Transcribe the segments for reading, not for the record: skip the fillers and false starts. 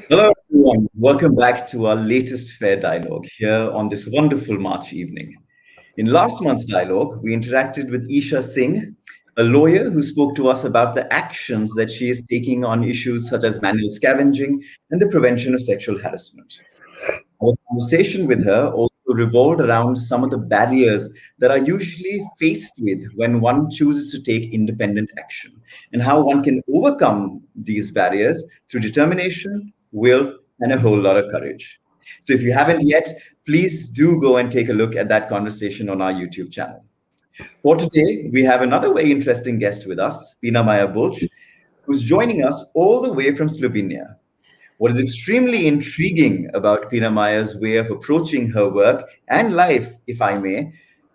Hello, everyone. Welcome back to our latest FAIR dialogue here on this wonderful March evening. In last month's dialogue, we interacted with Isha Singh, a lawyer who spoke to us about the actions that she is taking on issues such as manual scavenging and the prevention of sexual harassment. Our conversation with her also revolved around some of the barriers that are usually faced with when one chooses to take independent action, and how one can overcome these barriers through determination, will, and a whole lot of courage. So if you haven't yet, please do go and take a look at that conversation on our YouTube channel. For today, we have another very interesting guest with us, Pina Maja Bulc, who's joining us all the way from Slovenia. What is extremely intriguing about Pina Maja's way of approaching her work and life, if I may,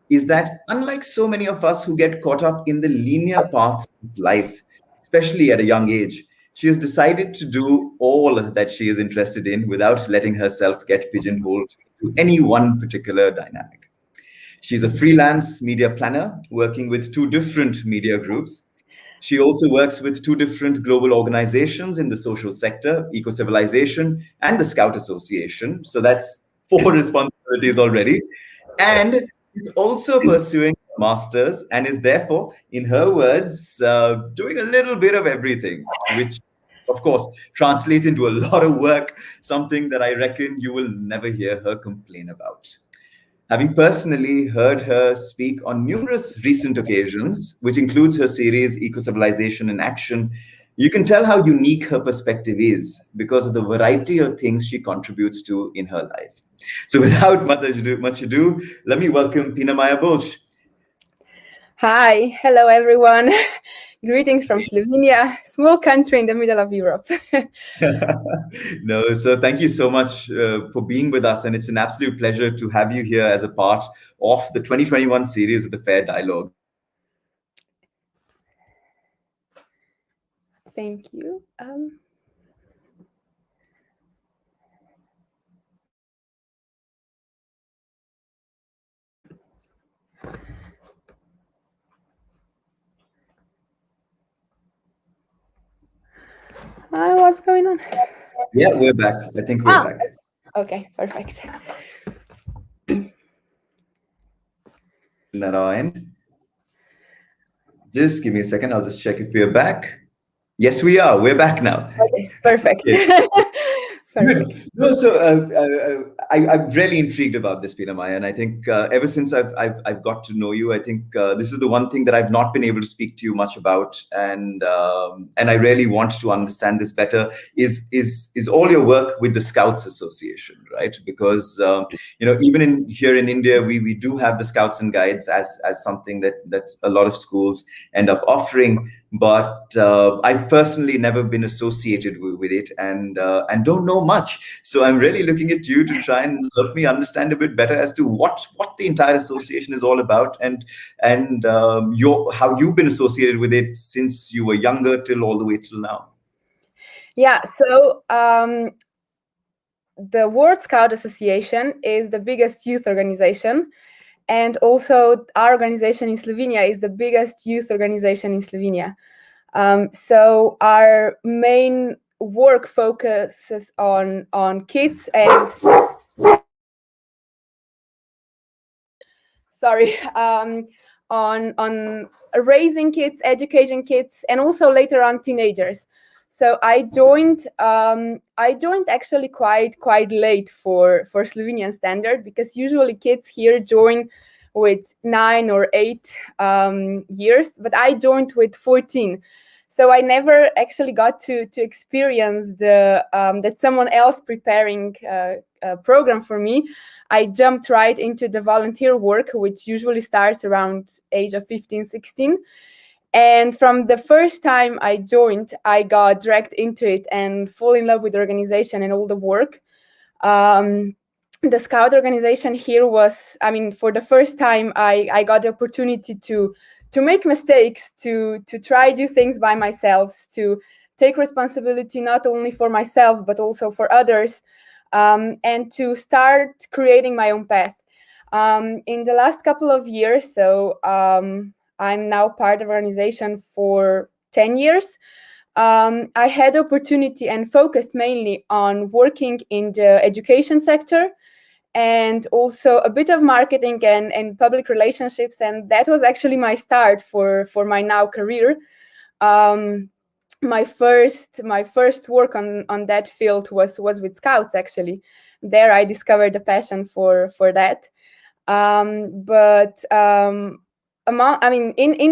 is that unlike so many of us who get caught up in the linear paths of life, especially at a young age, she has decided to do all that she is interested in without letting herself get pigeonholed to any one particular dynamic. She's a freelance media planner working with 2 different media groups. She also works with 2 different global organizations in the social sector, Ecocivilisation and the Scout Association. So that's 4 responsibilities already. And she's also pursuing a master's and is therefore, in her words, doing a little bit of everything, which, of course, translates into a lot of work, something that I reckon you will never hear her complain about. Having personally heard her speak on numerous recent occasions, which includes her series Ecocivilisation in Action, you can tell how unique her perspective is because of the variety of things she contributes to in her life. So without much ado, let me welcome Pina Maja Bulc. Hi, hello everyone. Greetings from Slovenia, small country in the middle of Europe. No, so thank you so much for being with us. And it's an absolute pleasure to have you here as a part of the 2021 series of the FAIR Dialogue. Thank you. What's going on? Yeah, we're back. I think we're back. Okay, perfect. At our end. Just give me a second. I'll just check if we're back. Yes, we are. We're back now. Okay, perfect. Okay. No, so I'm really intrigued about this, Pina Maja, and I think ever since I've got to know you, I think this is the one thing that I've not been able to speak to you much about, and I really want to understand this better. Is all your work with the Scouts Association, right? Because even here in India, we do have the Scouts and Guides as something that a lot of schools end up offering. But I've personally never been associated with it and don't know much. So I'm really looking at you to try and help me understand a bit better as to what the entire association is all about and how you've been associated with it since you were younger till all the way till now. Yeah, so the World Scout Association is the biggest youth organization. And also our organization in Slovenia is the biggest youth organization in Slovenia. So our main work focuses on kids and on raising kids, educating kids, and also later on teenagers. So I joined actually quite late for Slovenian standard, because usually kids here join with 9 or 8 years, but I joined with 14. So I never actually got to experience the that someone else preparing a program for me. I jumped right into the volunteer work, which usually starts around age of 15, 16. And from the first time I joined, I got dragged into it and fall in love with the organization and all the work. The Scout organization here was, I mean, for the first time, I got the opportunity to make mistakes, to try do things by myself, to take responsibility not only for myself, but also for others, and to start creating my own path. In the last couple of years, so I'm now part of organization for 10 years. I had opportunity and focused mainly on working in the education sector and also a bit of marketing and public relationships. And that was actually my start for my now career. My first work on that field was with Scouts, actually. There I discovered a passion for that. In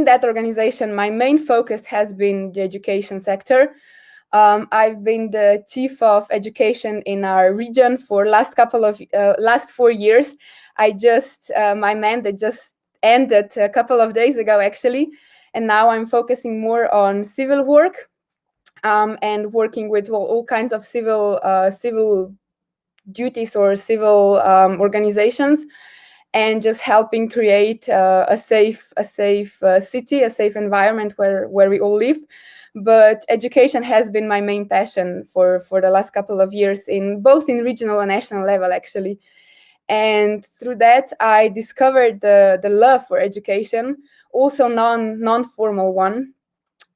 that organization, my main focus has been the education sector. I've been the chief of education in our region for last 4 years. My mandate just ended a couple of days ago, actually, and now I'm focusing more on civil work, and working with all kinds of civil duties or civil organizations, and just helping create a safe city, a safe environment where we all live. But education has been my main passion for the last couple of years, in both in regional and national level, actually. And through that, I discovered the love for education, also non-formal one,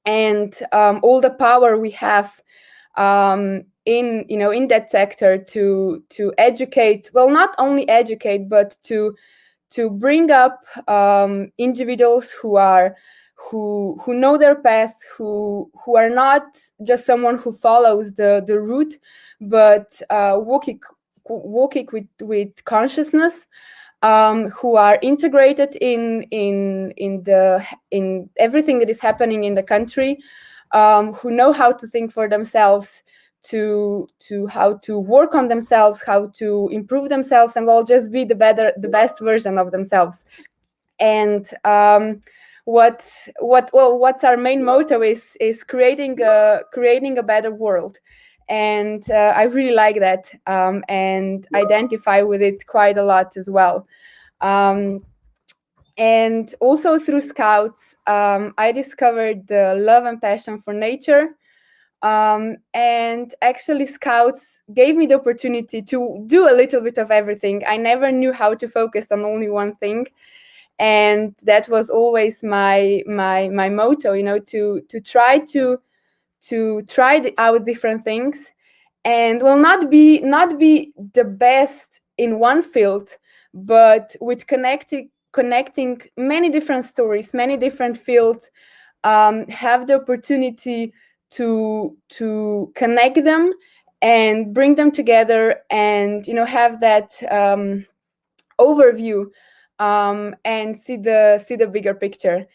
and all the power we have in that sector to educate. Well, not only educate, but to bring up individuals who know their path, who are not just someone who follows the route, but walking with consciousness, who are integrated in everything that is happening in the country, who know how to think for themselves, to how to work on themselves, how to improve themselves, and will just be the best version of themselves. And what's our main motto is creating a better world. And I really like that, and identify with it quite a lot as well. And also through Scouts, I discovered the love and passion for nature. And actually, Scouts gave me the opportunity to do a little bit of everything. I never knew how to focus on only one thing. And that was always my motto, to try out different things, and will not be the best in one field, but with connecting many different stories, many different fields, have the opportunity to connect them and bring them together, and have that overview, and see the bigger picture.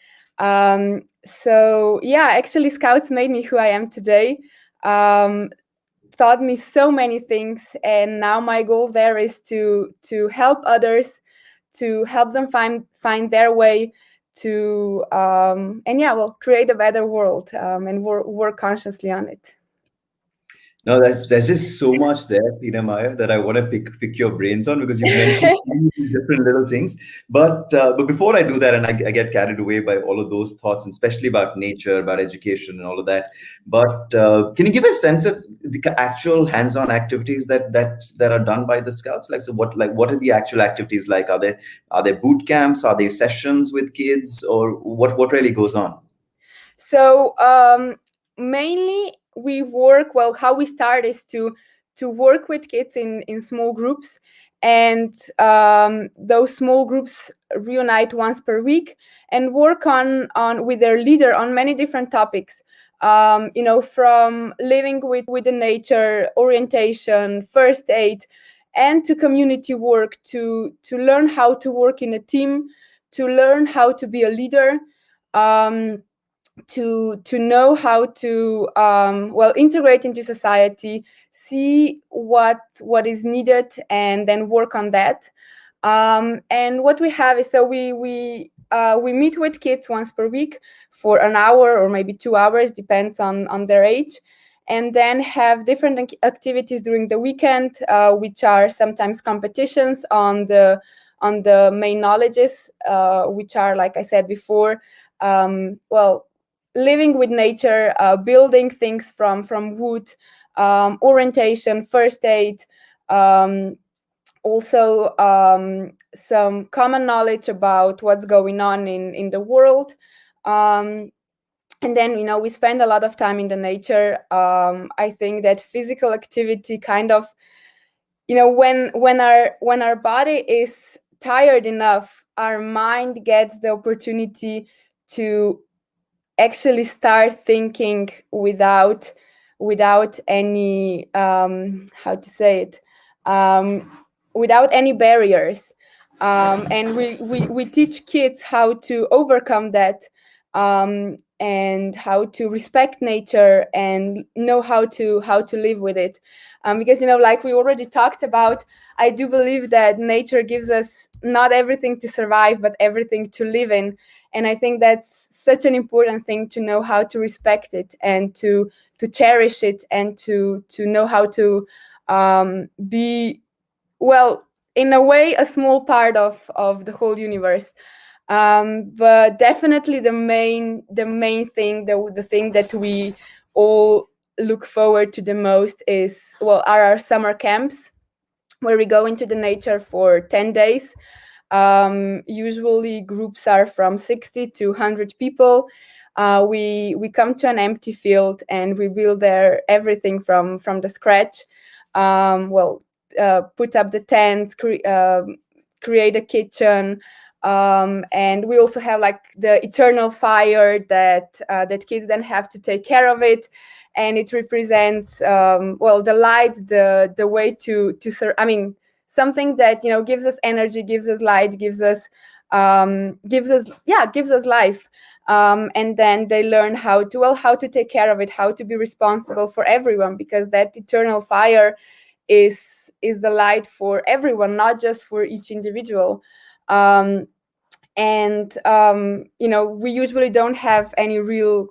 So yeah, actually, Scouts made me who I am today. Taught me so many things, and now my goal there is to help others, to help them find their way to create a better world, and work consciously on it. No, there's just so much there, Pina Maja, that I want to pick your brains on, because you've mentioned so many different little things. But before I do that, and I get carried away by all of those thoughts, and especially about nature, about education, and all of that. But can you give a sense of the actual hands-on activities that are done by the Scouts? Like, so what are the actual activities like? Are there boot camps? Are they sessions with kids, or what really goes on? So mainly we work, how we start is to work with kids in small groups, and those small groups reunite once per week and work on with their leader on many different topics, from living with the nature, orientation, first aid, and to community work, to learn how to work in a team, to learn how to be a leader, to know how to integrate into society, see what is needed, and then work on that. And what we have is, so we meet with kids once per week for an hour or maybe 2 hours, depends on their age, and then have different activities during the weekend, which are sometimes competitions on the main knowledges, which are, like I said before, living with nature, building things from wood, orientation, first aid, also some common knowledge about what's going on in the world. And then, we spend a lot of time in the nature. I think that physical activity kind of, when our body is tired enough, our mind gets the opportunity to actually start thinking without any how to say it, without any barriers. And we teach kids how to overcome that, and how to respect nature and know how to live with it. Because, like we already talked about, I do believe that nature gives us not everything to survive, but everything to live in. And I think that's such an important thing, to know how to respect it and to cherish it, and to know how to be, well, in a way, a small part of the whole universe. But definitely the main thing, the thing that we all look forward to the most is, are our summer camps, where we go into the nature for 10 days. Usually groups are from 60 to 100 people. We come to an empty field and we build there everything from the scratch. Put up the tent, create a kitchen, and we also have like the eternal fire that kids then have to take care of it, and it represents the light, the way to something that gives us energy, gives us light, gives us life. And then they learn how to take care of it, how to be responsible for everyone, because that eternal fire is the light for everyone, not just for each individual. We usually don't have any real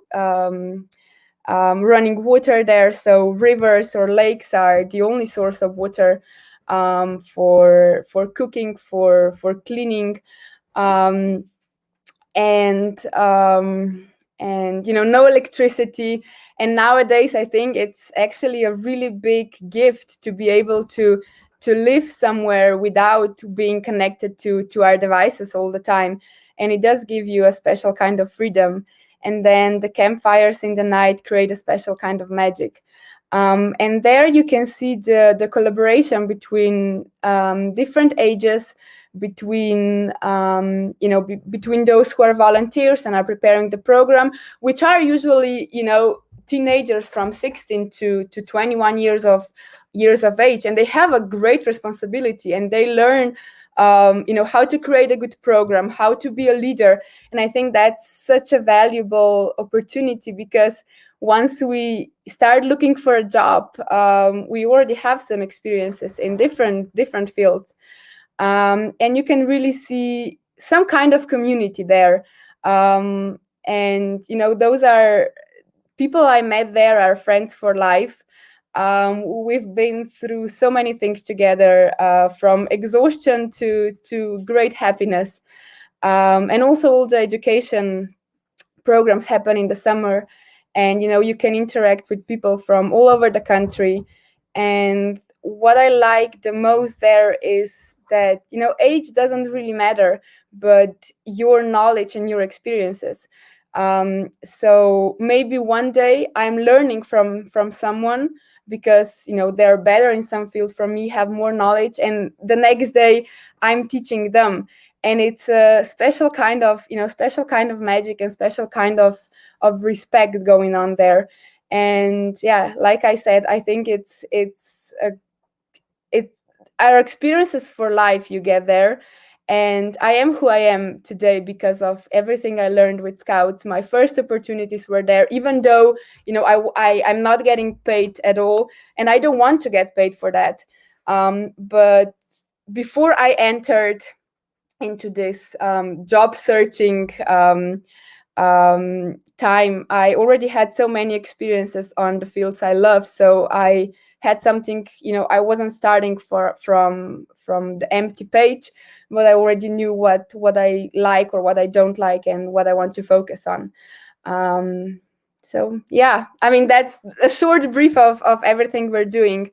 running water there, so rivers or lakes are the only source of water for cooking, for cleaning, and no electricity. And nowadays I think it's actually a really big gift to be able to live somewhere without being connected to our devices all the time, and it does give you a special kind of freedom. And then the campfires in the night create a special kind of magic. And there you can see the collaboration between different ages, between between those who are volunteers and are preparing the program, which are usually teenagers from 16 to 21 years of age, and they have a great responsibility, and they learn how to create a good program, how to be a leader. And I think that's such a valuable opportunity, because once we start looking for a job, we already have some experiences in different fields, and you can really see some kind of community there. And those are people I met there, are friends for life. We've been through so many things together, from exhaustion to great happiness. And also all the education programs happen in the summer, and you can interact with people from all over the country. And what I like the most there is that age doesn't really matter, but your knowledge and your experiences. So maybe one day I'm learning from someone, because they're better in some field from me, have more knowledge, and the next day I'm teaching them. And it's a special kind of magic and special kind of respect going on there. And yeah, like I said, I think it's our experiences for life you get there. And I am who I am today because of everything I learned with Scouts. My first opportunities were there, even though, I'm not getting paid at all, and I don't want to get paid for that. But before I entered into this job searching time, I already had so many experiences on the fields I love. So I had something, I wasn't starting from the empty page, but I already knew what I like or what I don't like and what I want to focus on. So yeah, I mean, that's a short brief of everything we're doing.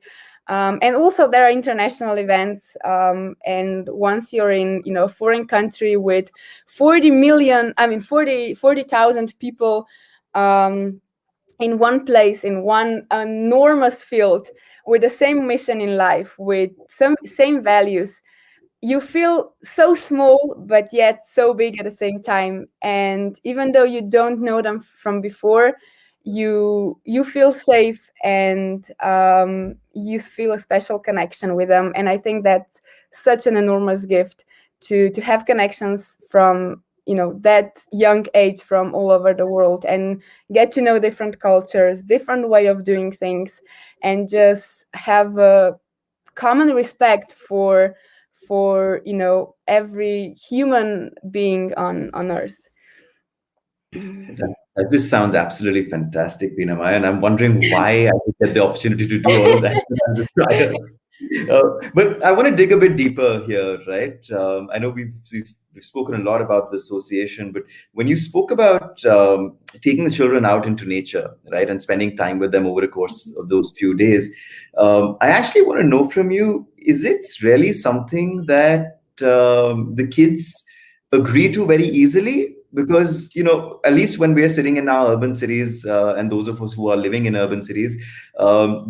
And also there are international events, and once you're in a foreign country with 40,000 people in one place, in one enormous field, with the same mission in life, with some same values, you feel so small but yet so big at the same time. And even though you don't know them from before, you feel safe, and you feel a special connection with them. And I think that's such an enormous gift, to have connections from that young age from all over the world, and get to know different cultures, different way of doing things, and just have a common respect for every human being on earth. That just sounds absolutely fantastic, Pina Maja, and I'm wondering why I didn't get the opportunity to do all of that prior. But I want to dig a bit deeper here, right? I know we've spoken a lot about the association, but when you spoke about taking the children out into nature, right, and spending time with them over the course of those few days, I actually want to know from you: is it really something that the kids agree to very easily? Because at least when we are sitting in our urban cities, and those of us who are living in urban cities,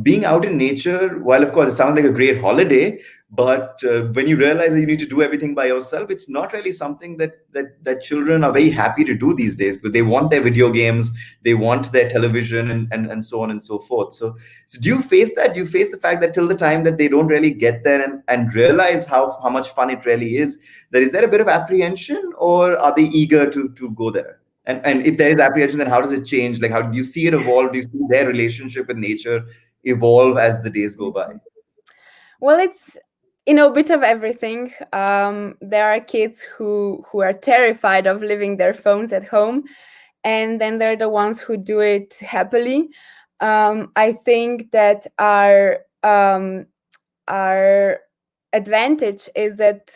being out in nature, while of course it sounds like a great holiday, but when you realize that you need to do everything by yourself, it's not really something that children are very happy to do these days. But they want their video games, they want their television, and so on and so forth. So do you face that? Do you face the fact that till the time that they don't really get there and realize how much fun it really is, is there a bit of apprehension, or are they eager to go there? And if there is apprehension, then how does it change? Like, how do you see it evolve? Do you see their relationship with nature evolve as the days go by? Well, it's a bit of everything. There are kids who are terrified of leaving their phones at home, and then there are the ones who do it happily. I think that our advantage is that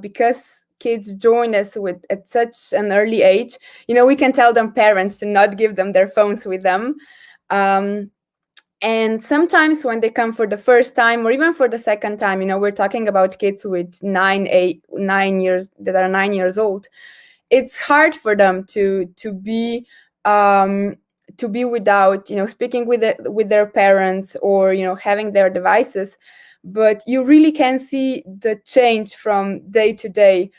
because kids join us at such an early age, we can tell them parents to not give them their phones with them. And sometimes when they come for the first time or even for the second time, we're talking about kids with 9 years that are 9 years old. It's hard for them to be without speaking with their parents, or having their devices. But you really can see the change from day to day,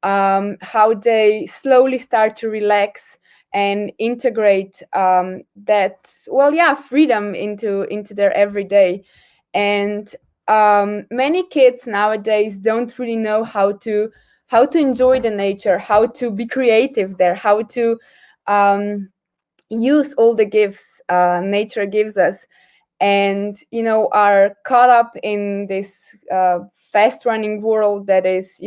how they slowly start to relax and integrate that freedom into their everyday. And many kids nowadays don't really know how to enjoy the nature, how to be creative there, how to use all the gifts nature gives us, and are caught up in this fast running world that is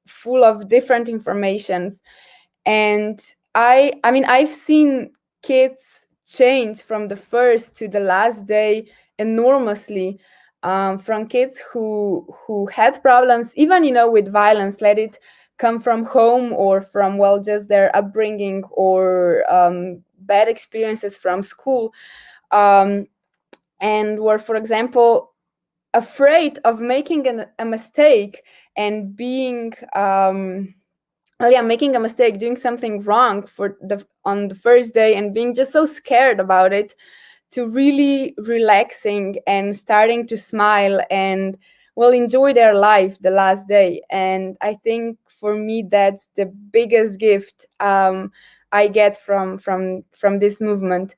full of different informations. And I mean, I've seen kids change from the first to the last day enormously, from kids who had problems, even with violence, let it come from home or from just their upbringing, or bad experiences from school, and were, for example, afraid of making a mistake and being making a mistake, doing something wrong on the first day, and being just so scared about it, to really relaxing and starting to smile and enjoy their life the last day. And I think for me that's the biggest gift I get from this movement,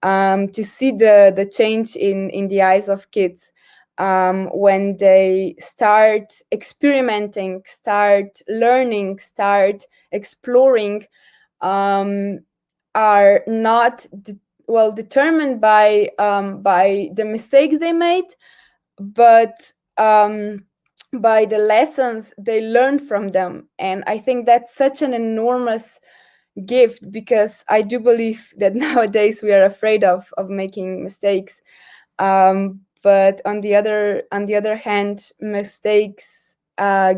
to see the change in the eyes of kids. when they start experimenting, start learning, start exploring, are not determined by the mistakes they made, but by the lessons they learn from them. And I think that's such an enormous gift, because I do believe that nowadays we are afraid of making mistakes. But on the other hand, mistakes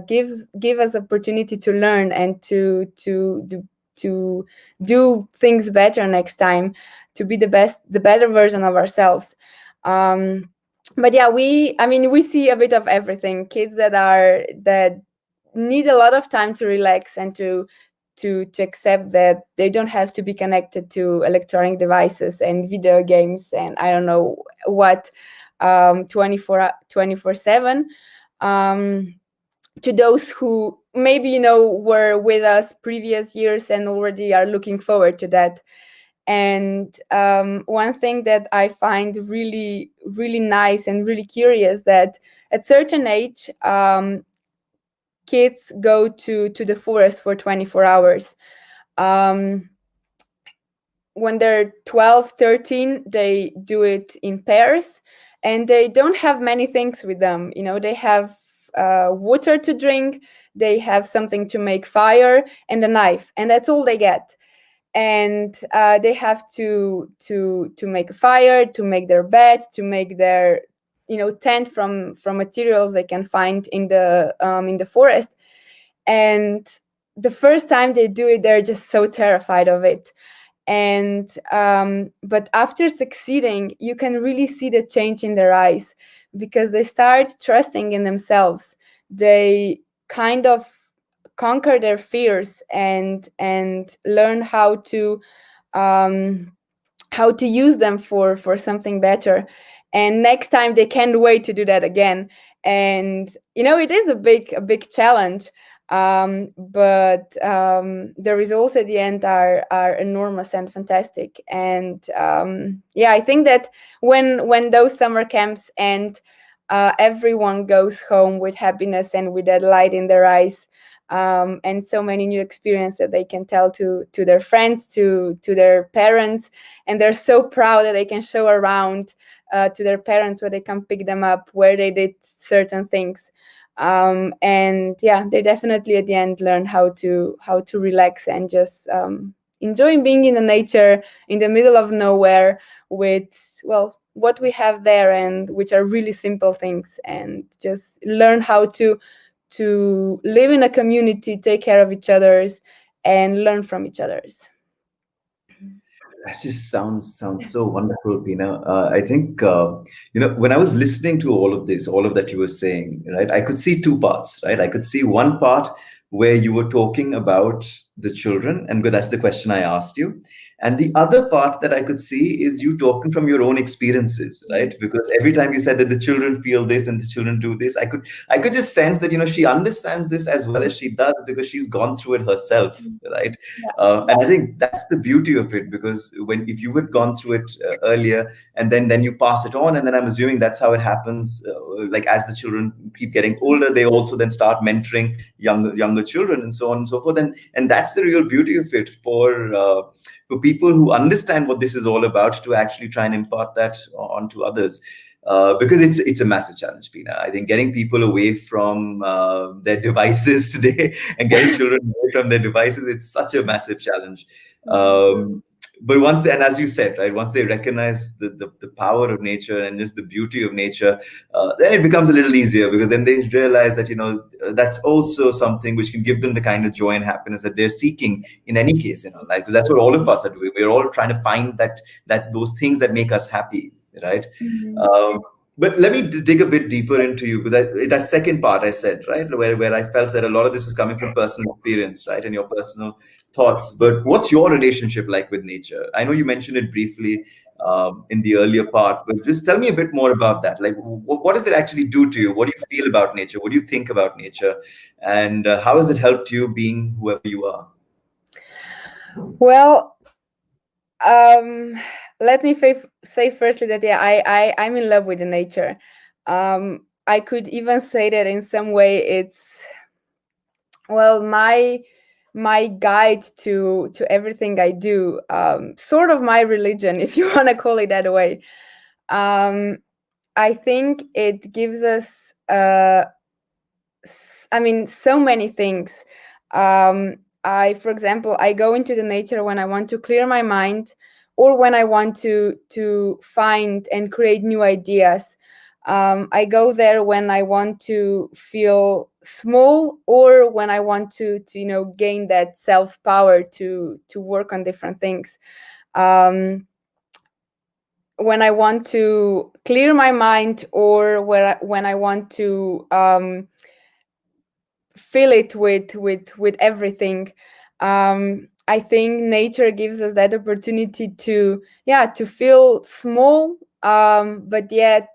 give us opportunity to learn and to do things better next time, to be the better version of ourselves. But yeah, we see a bit of everything. Kids that need a lot of time to relax and to accept that they don't have to be connected to electronic devices and video games and I don't know what, 24/7. To those who maybe were with us previous years and already are looking forward to that. And one thing that I find really, really nice and really curious, that at certain age, kids go to the forest for 24 hours. When they're 12, 13, they do it in pairs, and they don't have many things with them. They have water to drink, they have something to make fire, and a knife, and that's all they get. And they have to make a fire, to make their bed, to make their tent from materials they can find in the forest. And the first time they do it, they're just so terrified of it. And but after succeeding, you can really see the change in their eyes, because they start trusting in themselves. They kind of conquer their fears and learn how to use them for something better. And next time they can't wait to do that again. And it is a big challenge, but the results at the end are enormous and fantastic. And yeah, I think that when those summer camps end, everyone goes home with happiness and with that light in their eyes, and so many new experiences that they can tell to their friends, to their parents, and they're so proud that they can show around to their parents where they can pick them up, where they did certain things. And yeah, they definitely at the end learn how to relax and just enjoy being in the nature, in the middle of nowhere, with what we have there, and which are really simple things, and just learn how to live in a community, take care of each other's, and learn from each other's. That just sounds so wonderful, Pina. I think when I was listening to all of this, all of that you were saying, right? I could see two parts, right? I could see one part where you were talking about the children, and that's the question I asked you. And the other part that I could see is you talking from your own experiences, right? Because every time you said that the children feel this and the children do this, I could just sense that she understands this as well as she does, because she's gone through it herself, right? And I think that's the beauty of it, because if you had gone through it earlier, and then you pass it on, and then I'm assuming that's how it happens. Like as the children keep getting older, they also then start mentoring younger children, and so on and so forth. And that's the real beauty of it for people who understand what this is all about, to actually try and impart that onto others. Because it's a massive challenge, Pina. I think getting people away from their devices today and getting children away from their devices, it's such a massive challenge. But and as you said, right, once they recognize the power of nature and just the beauty of nature, then it becomes a little easier, because then they realize that that's also something which can give them the kind of joy and happiness that they're seeking in any case in our life. Because that's what all of us are doing. We're all trying to find that those things that make us happy, right? But let me dig a bit deeper into you, because that second part I said, right, where I felt that a lot of this was coming from personal experience, right, and your personal thoughts. But what's your relationship like with nature? I know you mentioned it briefly in the earlier part, but just tell me a bit more about that. Like, what does it actually do to you? What do you feel about nature? What do you think about nature? And how has it helped you being whoever you are? Well, let me say firstly that yeah, I'm in love with the nature. I could even say that in some way it's, well, my guide to everything I do, sort of my religion, if you want to call it that way. I think it gives us, so many things. For example, I go into the nature when I want to clear my mind, or when I want to find and create new ideas. I go there when I want to feel small, or when I want to gain that self-power to work on different things. When I want to clear my mind, or when I want to fill it with everything. I think nature gives us that opportunity to feel small, but yet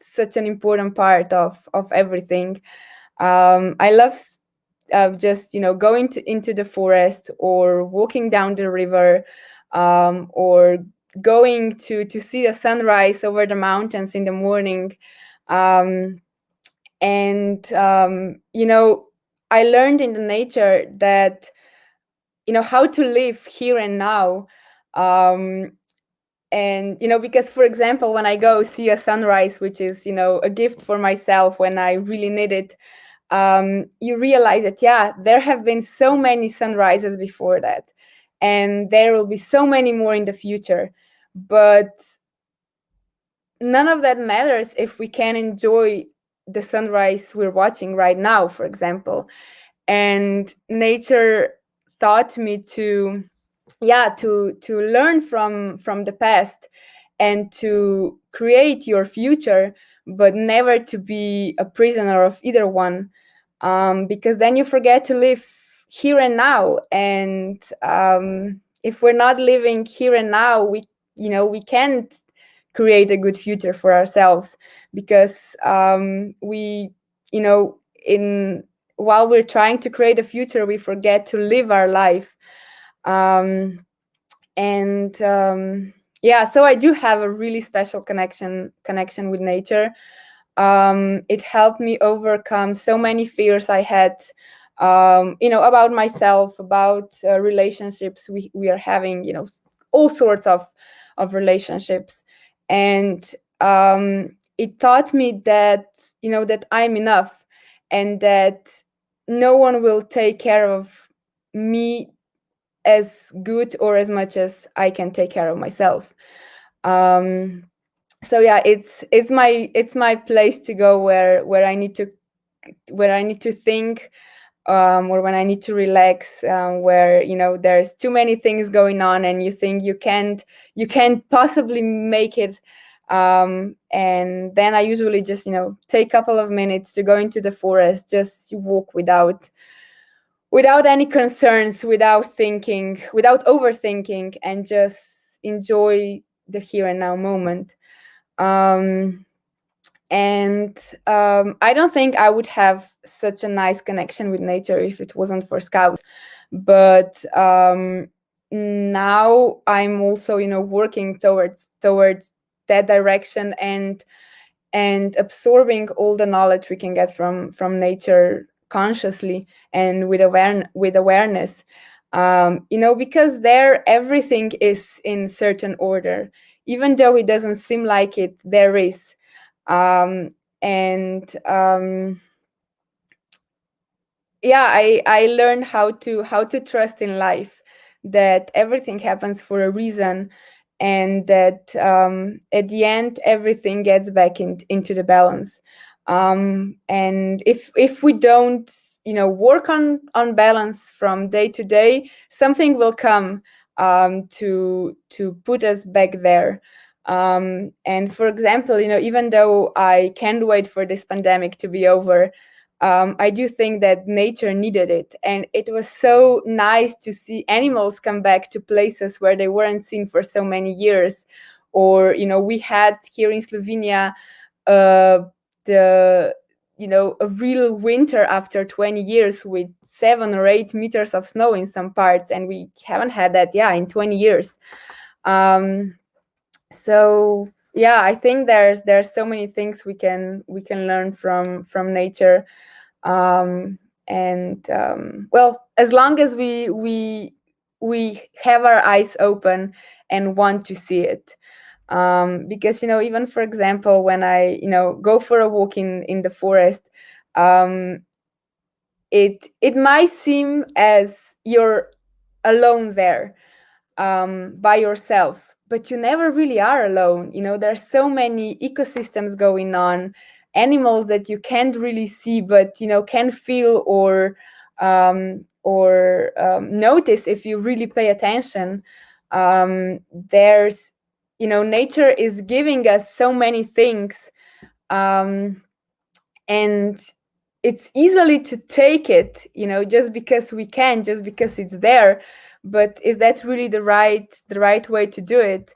such an important part of everything. I love just going into the forest, or walking down the river, or going to see a sunrise over the mountains in the morning. And I learned in the nature that how to live here and now. And because, for example, when I go see a sunrise, which is a gift for myself when I really need it, you realize that there have been so many sunrises before that, and there will be so many more in the future. But none of that matters if we can enjoy the sunrise we're watching right now, for example. And nature taught me to learn from the past, and to create your future, but never to be a prisoner of either one, because then you forget to live here and now. And if we're not living here and now, we can't create a good future for ourselves, because we in while we're trying to create a future, we forget to live our life. So I do have a really special connection with nature. It helped me overcome so many fears I had, about myself, about relationships we are having, all sorts of relationships. And it taught me that that I'm enough, and that no one will take care of me as good or as much as I can take care of myself. So it's my place to go where I need to think, or when I need to relax, where there's too many things going on, and you think you can't possibly make it. And then I usually just take a couple of minutes to go into the forest, just walk without any concerns, without thinking, without overthinking, and just enjoy the here and now moment. I don't think I would have such a nice connection with nature if it wasn't for scouts. But now I'm also working towards that direction, and absorbing all the knowledge we can get from nature consciously, and with awareness. Because there everything is in certain order, even though it doesn't seem like it, there is. And I learned how to trust in life, that everything happens for a reason, and that at the end everything gets back into the balance. And if we don't work on balance from day to day, something will come to put us back there. And for example, even though I can't wait for this pandemic to be over, I do think that nature needed it. And it was so nice to see animals come back to places where they weren't seen for so many years. Or, we had here in Slovenia a real winter after 20 years with 7 or 8 meters of snow in some parts. And we haven't had that, in 20 years. So yeah, I think there's so many things we can learn from nature. Well, as long as we have our eyes open and want to see it. Because even for example, when I go for a walk in the forest, um, it might seem as you're alone there, by yourself, but you never really are alone. There's so many ecosystems going on, animals that you can't really see, but can feel or notice if you really pay attention. There's nature is giving us so many things, um, and it's easily to take it, just because we can, just because it's there. But is that really the right way to do it?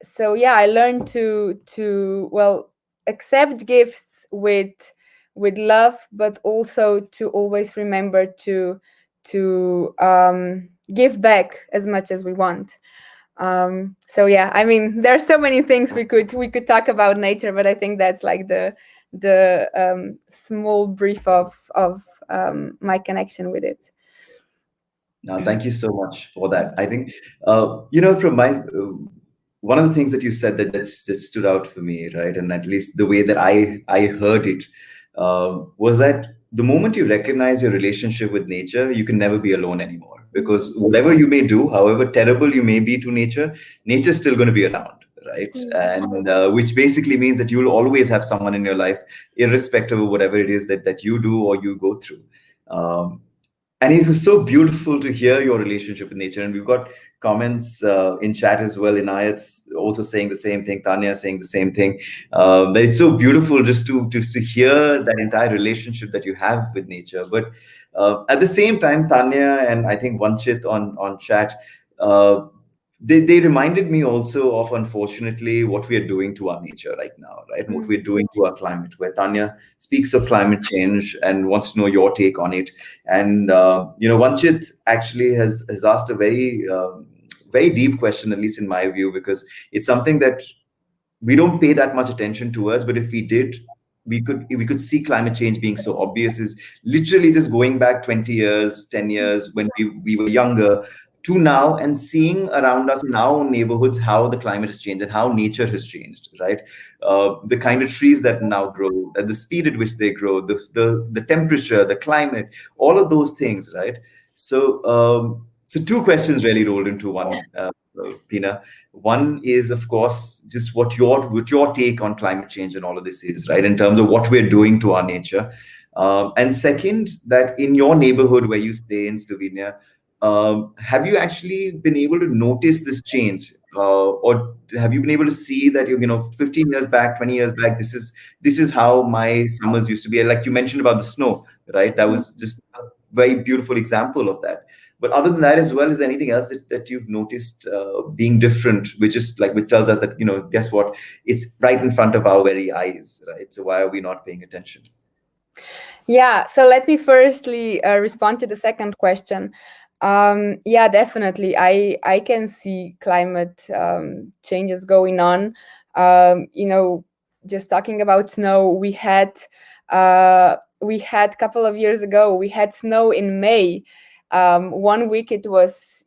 So yeah, I learned to well, accept gifts with love, but also to always remember to give back as much as we want. So yeah, I mean, there are so many things we could talk about nature, but I think that's like the small brief of my connection with it. Now, thank you so much for that. I think, from my one of the things that you said that stood out for me, right, and at least the way that I heard it, was that the moment you recognize your relationship with nature, you can never be alone anymore. Because whatever you may do, however terrible you may be to nature, nature's still going to be around, right? And which basically means that you'll always have someone in your life, irrespective of whatever it is that you do or you go through. Um, and it was so beautiful to hear your relationship with nature. And we've got comments in chat as well. Inayat's also saying the same thing. Tanya saying the same thing. That it's so beautiful just to hear that entire relationship that you have with nature. But at the same time, Tanya and I think Vanchit on chat, uh, they reminded me also of, unfortunately, what we are doing to our nature right now, right? And what we're doing to our climate, where Tanya speaks of climate change and wants to know your take on it. And Vanchit actually has asked a very deep question, at least in my view, because it's something that we don't pay that much attention towards, but if we did, we could see climate change being so obvious. Is literally just going back 20 years, 10 years, when we were younger, to now, and seeing around us in our own neighborhoods how the climate has changed and how nature has changed, right? The kind of trees that now grow, at the speed at which they grow, the temperature, the climate, all of those things, right? So two questions really rolled into one, Pina. One is, of course, just what your take on climate change and all of this is, right, in terms of what we're doing to our nature. And second, that in your neighborhood where you stay in Slovenia, have you actually been able to notice this change? Or have you been able to see that 15 years back, 20 years back, this is how my summers used to be? Like you mentioned about the snow, right? That was just a very beautiful example of that. But other than that, as well, is there anything else that you've noticed being different, which tells us that, guess what? It's right in front of our very eyes, right? So why are we not paying attention? Yeah, so let me firstly respond to the second question. Yeah, definitely. I can see climate changes going on. Just talking about snow, we had a couple of years ago, we had snow in May. One week it was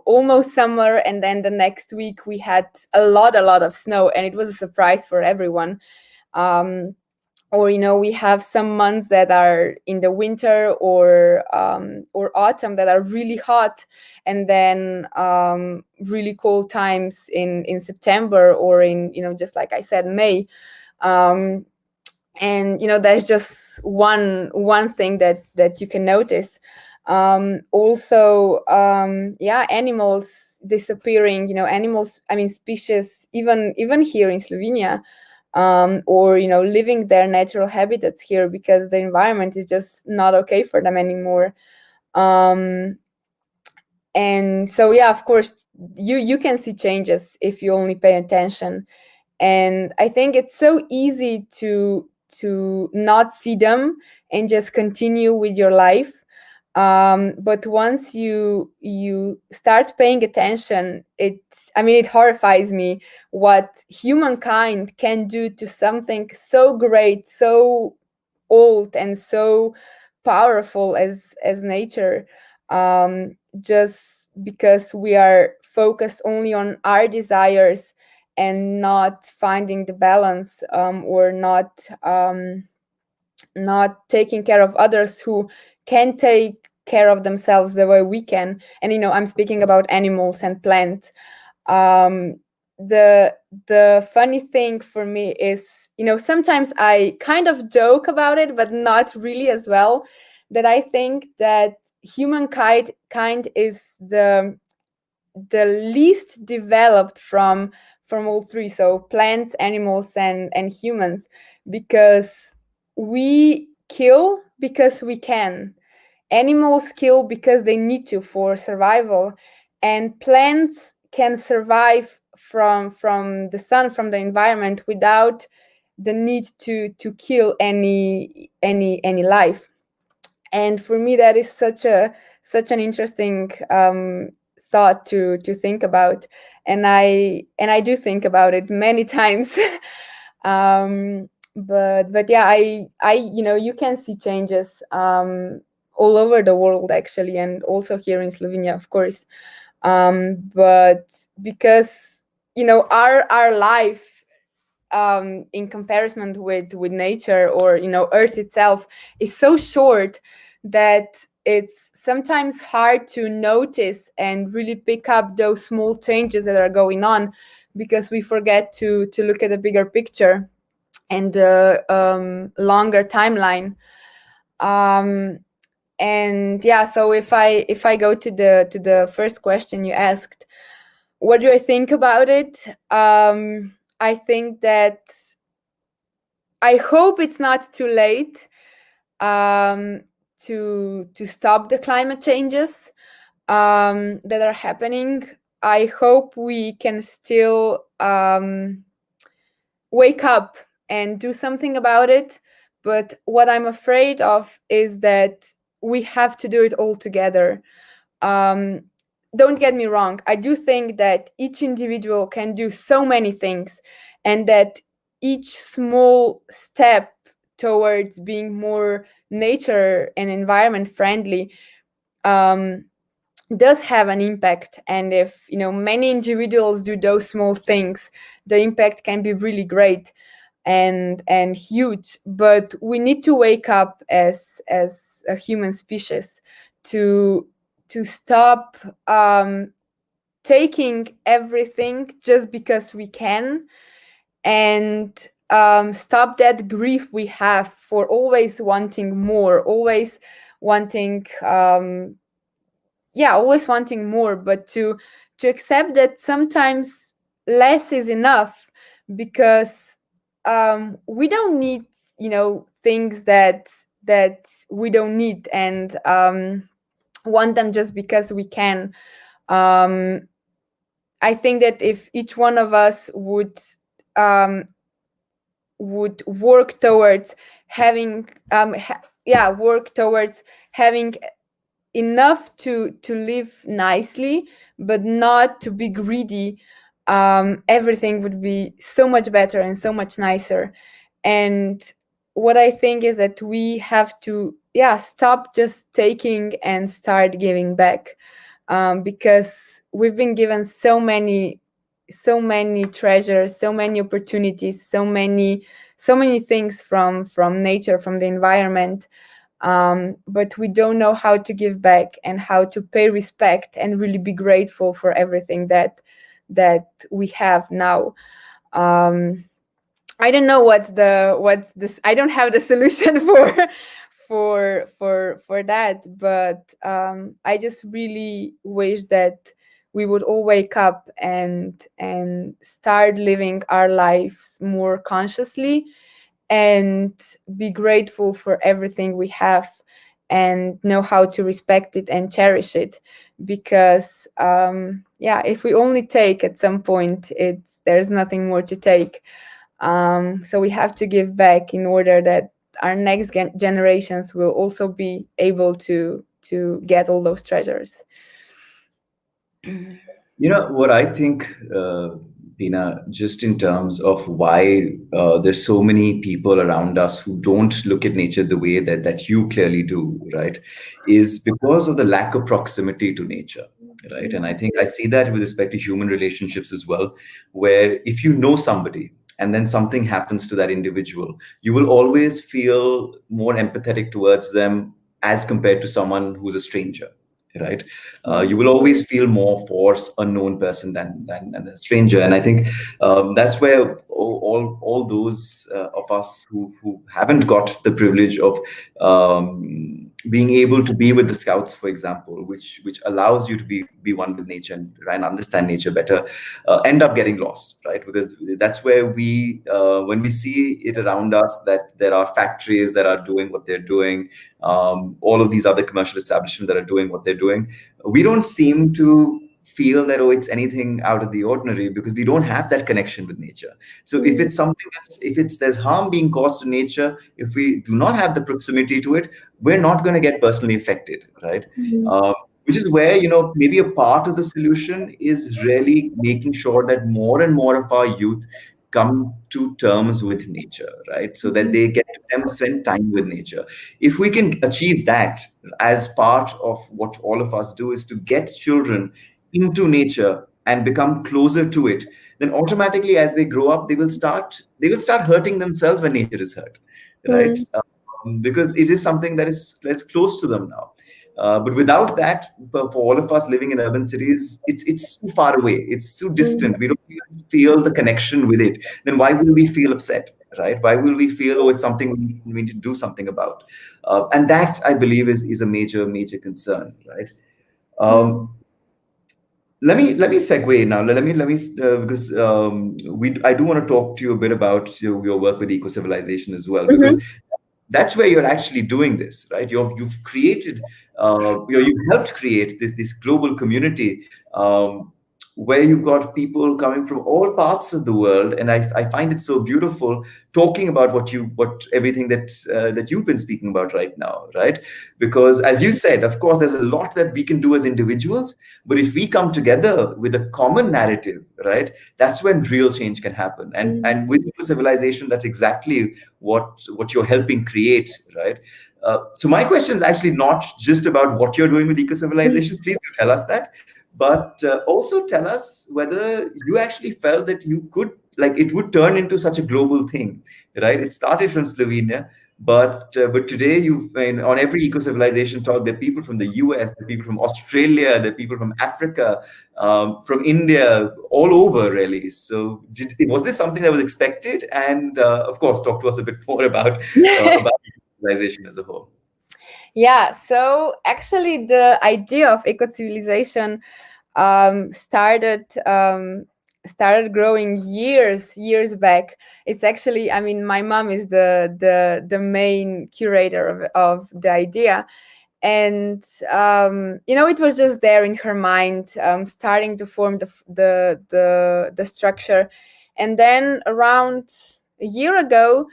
almost summer, and then the next week we had a lot of snow, and it was a surprise for everyone. Or we have some months that are in the winter or autumn that are really hot, and then really cold times in September, or in just like I said, May. And there's just one thing that you can notice. Also, yeah, animals disappearing, animals, I mean species, even here in Slovenia, or living their natural habitats here, because the environment is just not okay for them anymore. And so yeah, of course, you can see changes if you only pay attention. And I think it's so easy to not see them and just continue with your life. But once you start paying attention, it horrifies me what humankind can do to something so great, so old, and so powerful as nature, just because we are focused only on our desires and not finding the balance, or not taking care of others who can take care of themselves the way we can. And I'm speaking about animals and plants. um, the funny thing for me is, sometimes I kind of joke about it, but not really as well, that I think that humankind is the least developed from all three, so plants, animals, and humans, because we kill because we can. Animals kill because they need to for survival, and plants can survive from the sun, from the environment, without the need to kill any life. And for me, that is such an interesting thought to think about, and I do think about it many times. But yeah, I you can see changes all over the world, actually, and also here in Slovenia, of course. But because our life, in comparison with nature, or Earth itself, is so short that it's sometimes hard to notice and really pick up those small changes that are going on, because we forget to look at the bigger picture and the longer timeline. And yeah, so if I go to the first question you asked, what do I think about it? I think that I hope it's not too late to stop the climate changes that are happening. I hope we can still wake up and do something about it. But what I'm afraid of is that we have to do it all together. Um, don't get me wrong, I do think that each individual can do so many things, and that each small step towards being more nature and environment friendly does have an impact. And if many individuals do those small things, the impact can be really great and huge. But we need to wake up as a human species to stop taking everything just because we can, and stop that grief we have for always wanting more, always wanting always wanting more, but to accept that sometimes less is enough, because we don't need things that we don't need, and want them just because we can. I think that if each one of us would work towards having work towards having enough to live nicely, but not to be greedy, everything would be so much better and so much nicer. And what I think is that we have to stop just taking and start giving back, because we've been given so many treasures, so many opportunities, so many things from nature, from the environment, but we don't know how to give back and how to pay respect and really be grateful for everything that we have now. I don't know what's this. I don't have the solution for that, but I just really wish that we would all wake up and start living our lives more consciously, and be grateful for everything we have, and know how to respect it and cherish it. Because if we only take, at some point there's nothing more to take. So we have to give back in order that our next generations will also be able to to get all those treasures. You know what I think, Pina, just in terms of why there's so many people around us who don't look at nature the way that you clearly do, right, is because of the lack of proximity to nature, right? And I think I see that with respect to human relationships as well, where if you know somebody and then something happens to that individual, you will always feel more empathetic towards them as compared to someone who's a stranger, right? You will always feel more for a known person than a stranger, and I think that's where all those of us who haven't got the privilege of being able to be with the scouts, for example, which allows you to be one with nature and try and understand nature better, end up getting lost, right? Because that's where when we see it around us that there are factories that are doing what they're doing, all of these other commercial establishments that are doing what they're doing, we don't seem to feel that, oh, it's anything out of the ordinary, because we don't have that connection with nature. So if it's something there's harm being caused to nature, if we do not have the proximity to it, we're not going to get personally affected, right? Which is where, maybe a part of the solution is really making sure that more and more of our youth come to terms with nature, right? So that they get to spend time with nature. If we can achieve that, as part of what all of us do is to get children into nature and become closer to it, then automatically as they grow up, they will start hurting themselves when nature is hurt, right? Because it is something that is close to them now. But without that, for all of us living in urban cities, it's too far away. It's too distant. We don't even feel the connection with it. Then why will we feel upset, right? Why will we feel, oh, it's something we need to do something about? And that, I believe, is a major concern, right? Let me segue now. Let me because I do want to talk to you a bit about your work with Ecocivilisation as well, because that's where you're actually doing this, right? You've created, you've helped create this global community, where you've got people coming from all parts of the world, and I find it so beautiful talking about everything that you've been speaking about right now, right? Because as you said, of course, there's a lot that we can do as individuals, but if we come together with a common narrative, right, that's when real change can happen. And with Ecocivilisation, that's exactly what you're helping create, right? So my question is actually not just about what you're doing with Ecocivilisation. Please do tell us that. But also tell us whether you actually felt that you could, it would turn into such a global thing, right? It started from Slovenia, but today on every Ecocivilisation talk, there are people from the US, there are people from Australia, there are people from Africa, from India, all over really. So was this something that was expected? And of course, talk to us a bit more about Ecocivilisation as a whole. Yeah, so actually the idea of Ecocivilisation started growing years back. It's actually, I mean, my mom is the main curator of the idea, and it was just there in her mind, starting to form the structure. And then around a year ago,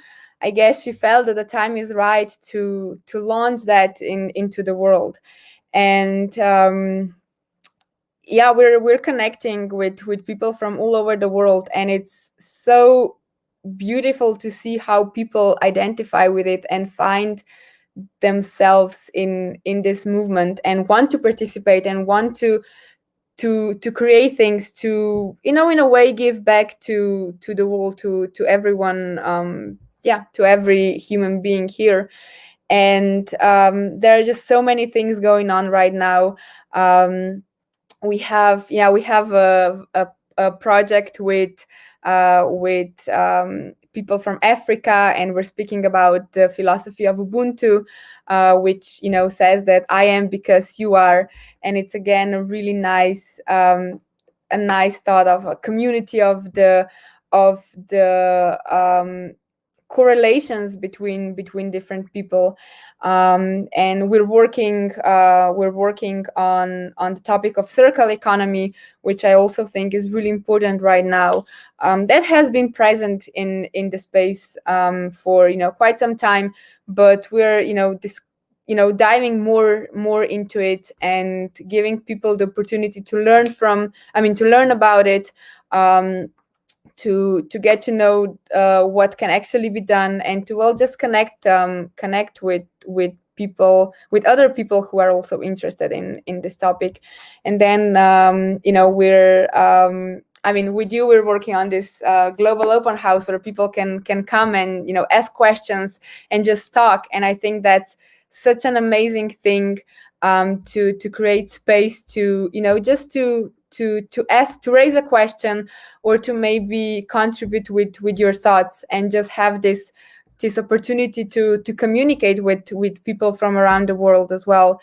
I guess she felt that the time is right to launch that into the world. And yeah, we're connecting with people from all over the world, and it's so beautiful to see how people identify with it and find themselves in this movement and want to participate and want to create things, to in a way give back to the world, to everyone, to every human being here. And there are just so many things going on right now. We have a project with people from Africa, and we're speaking about the philosophy of Ubuntu, which says that I am because you are. And it's again a really nice thought of a community of the correlations between different people. And we're working on the topic of circular economy, which I also think is really important right now. That has been present in the space for quite some time, but we're diving more into it and giving people the opportunity to learn about it, to get to know what can actually be done, and to just connect with people, with other people who are also interested in this topic. And then we're working on this global open house where people can come and ask questions and just talk. And I think that's such an amazing thing, to create space to just to ask, to raise a question, or to maybe contribute with your thoughts, and just have this opportunity to communicate with people from around the world as well.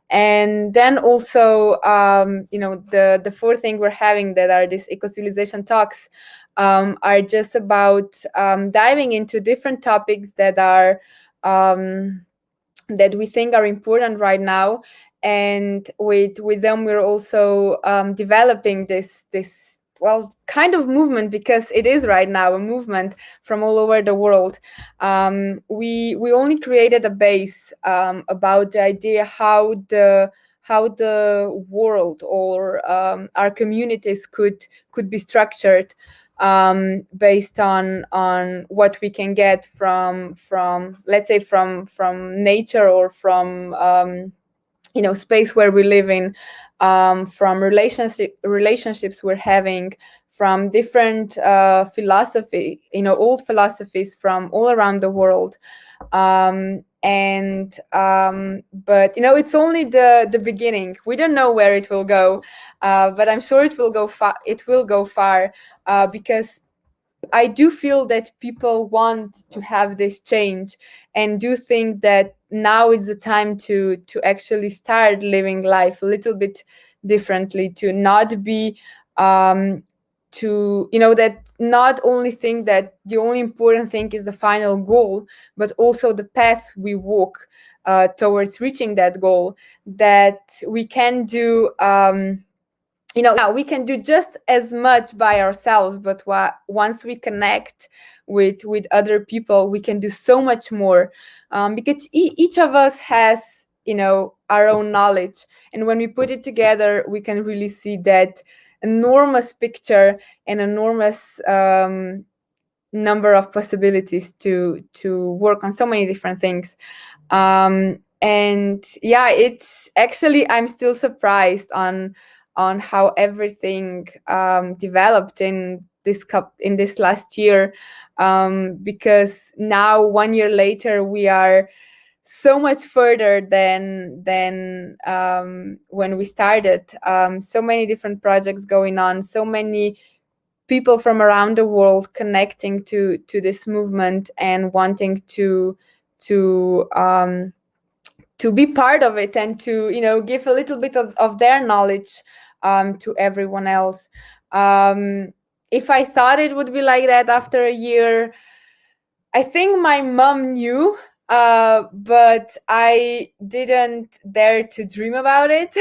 And then also, the fourth thing we're having, that are these Ecocivilisation talks, are just about diving into different topics that are that we think are important right now. And with them, we're also developing this kind of movement, because it is right now a movement from all over the world. We only created a base about the idea how the world, or our communities could be structured, based on what we can get from let's say from nature, or from space where we live in, from relationships we're having, from different philosophy, old philosophies from all around the world. But it's only the beginning. We don't know where it will go, but I'm sure it will go far. Because I do feel that people want to have this change, and do think that now is the time to actually start living life a little bit differently, to not be that not only think that the only important thing is the final goal, but also the path we walk towards reaching that goal, that we can do we can do just as much by ourselves, but once we connect with other people, we can do so much more, because each of us has our own knowledge, and when we put it together, we can really see that enormous picture and enormous number of possibilities to work on so many different things. And yeah, it's actually, I'm still surprised on how everything developed in this last year, because now 1 year later we are so much further than when we started. So many different projects going on, so many people from around the world connecting to this movement and wanting to be part of it, and to give a little bit of their knowledge to everyone else. If I thought it would be like that after a year, I think my mom knew, but I didn't dare to dream about it.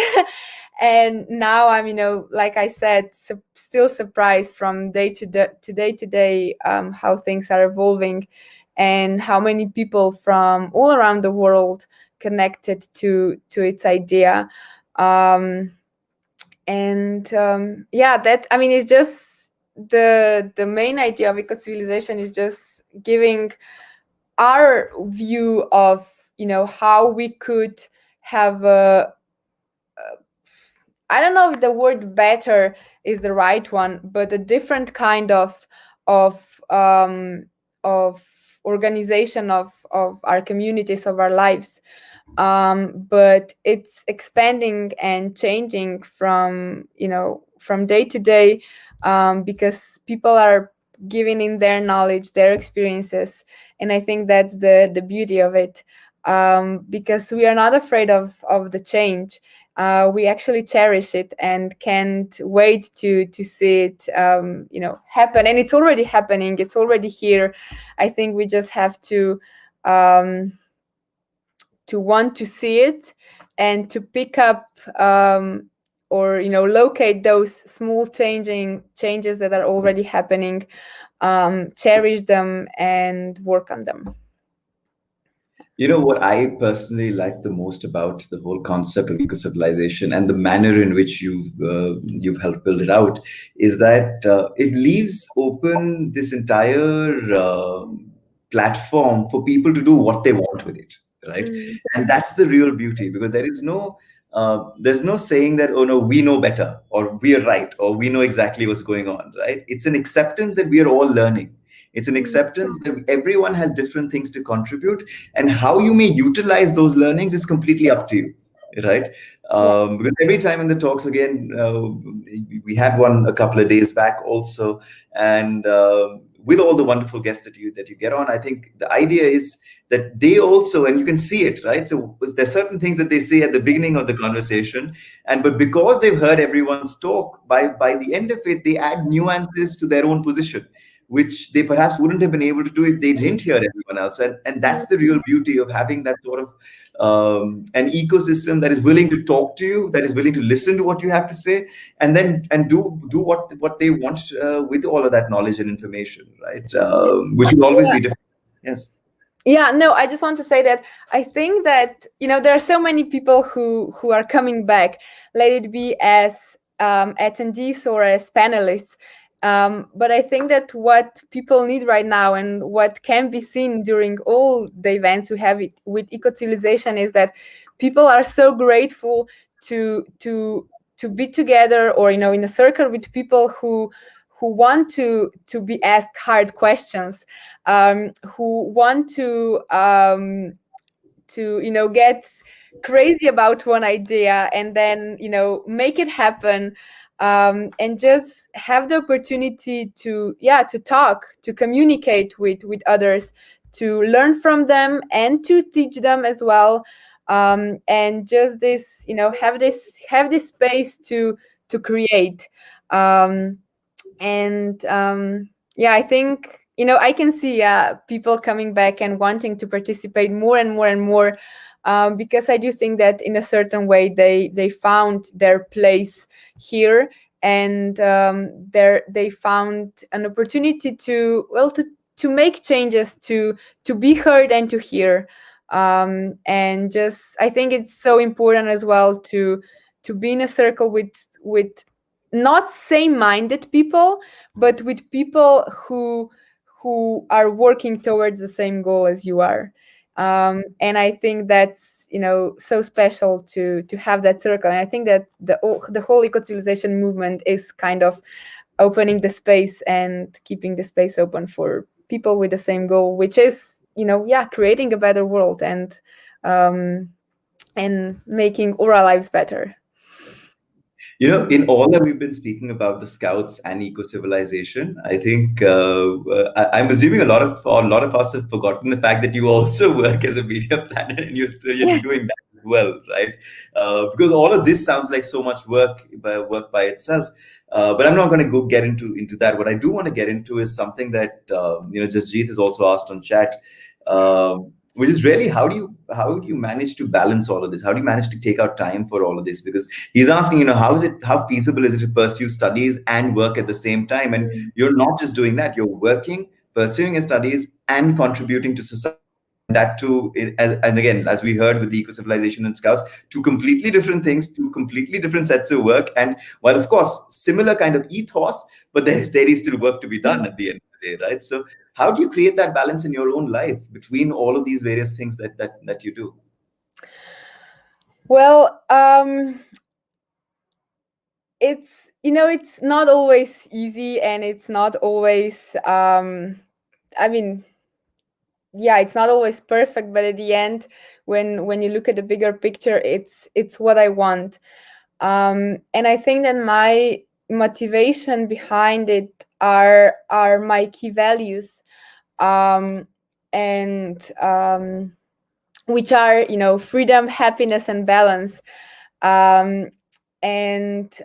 And now I'm, like I said, still surprised from day to day how things are evolving, and how many people from all around the world connected to its idea. That, it's just the main idea of Ecocivilisation is just giving our view of how we could have I don't know if the word better is the right one, but a different kind of organization of our communities, of our lives. But it's expanding and changing from day to day, because people are giving in their knowledge, their experiences, and I think that's the beauty of it, because we are not afraid of the change. We actually cherish it and can't wait to see it happen. And it's already happening, it's already here. I think we just have to want to see it, and to pick up or locate those small changes that are already happening, cherish them and work on them. You know what I personally like the most about the whole concept of eco-civilization and the manner in which you've helped build it out is that it leaves open this entire platform for people to do what they want with it, right? Mm, And that's the real beauty, because there's no saying that, oh no, we know better, or we are right, or we know exactly what's going on, right? It's an acceptance that we are all learning. It's an mm, acceptance that everyone has different things to contribute, and how you may utilize those learnings is completely up to you, right? yeah. Because every time in the talks, again, we had one a couple of days back also, and with all the wonderful guests that you get on, I think the idea is that they also, and you can see it, right? So there's certain things that they say at the beginning of the conversation, and but because they've heard everyone's talk, by the end of it, they add nuances to their own position, which they perhaps wouldn't have been able to do if they didn't hear everyone else. And Mm, that's the real beauty of having that sort of an ecosystem that is willing to talk to you, that is willing to listen to what you have to say, and then and do what they want with all of that knowledge and information, right? Which will always be different. Yes. yeah, no, I just want to say that I think that, there are so many people who are coming back, let it be as attendees or as panelists. But I think that what people need right now, and what can be seen during all the events we have with Ecocivilisation, is that people are so grateful to be together, or in a circle with people who want to be asked hard questions, who want to get crazy about one idea, and then make it happen, and just have the opportunity to talk, to communicate with others, to learn from them and to teach them as well, and just this have this space to create, um, and yeah, I think I can see people coming back and wanting to participate more and more and more, because I do think that in a certain way they found their place here, and they found an opportunity to make changes, to be heard and to hear, and just I think it's so important as well to be in a circle with not same-minded people, but with people who are working towards the same goal as you are, and I think that's so special to have that circle. And I think that the whole eco-civilization movement is kind of opening the space and keeping the space open for people with the same goal, which is creating a better world, um, and making our lives better. In all that we've been speaking about the Scouts and eco-civilization, I think I'm assuming a lot of us have forgotten the fact that you also work as a media planner, and you're doing that as well, right? Because all of this sounds like so much work by itself. But I'm not going to go get into that. What I do want to get into is something that Jasjeet has also asked on chat. Which is really, how do you manage to balance all of this? How do you manage to take out time for all of this? Because he's asking, how feasible is it to pursue studies and work at the same time? And you're not just doing that; you're working, pursuing your studies, and contributing to society, and that too. And again, as we heard with the eco-civilization and Scouts, two completely different things, two completely different sets of work. And while of course similar kind of ethos, but there is still work to be done at the end of the day, right? So how do you create that balance in your own life between all of these various things that you do? Well, it's not always easy, and it's not always I mean, yeah, it's not always perfect, but at the end, when you look at the bigger picture, it's what I want. And I think that my motivation behind it are my key values, um, and which are freedom, happiness, and balance, um, and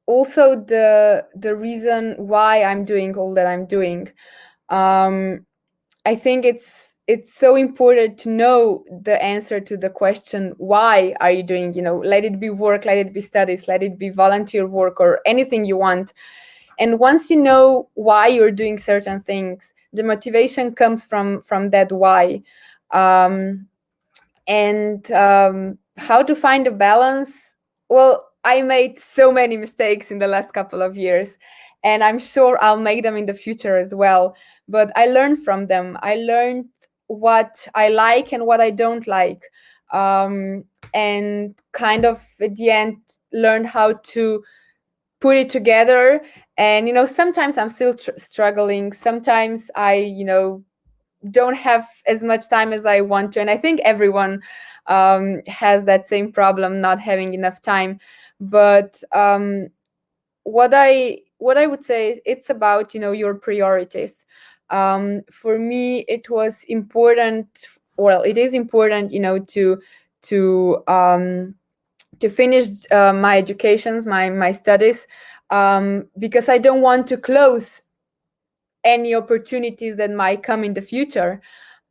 also the reason why I'm doing all that I'm doing. I think it's so important to know the answer to the question, why are you doing, let it be work, let it be studies, let it be volunteer work, or anything you want. And once you know why you're doing certain things, the motivation comes from that why. um, and how to find a balance. Well, I made so many mistakes in the last couple of years, and I'm sure I'll make them in the future as well, but I learned from them. I learned what I like and what I don't like, and kind of at the end learned how to put it together. And sometimes I'm still struggling. Sometimes I don't have as much time as I want to, and I think everyone has that same problem, not having enough time. But what I would say, it's about your priorities. For me, it was important. Well, it is important, to to finish my educations, my studies, because I don't want to close any opportunities that might come in the future.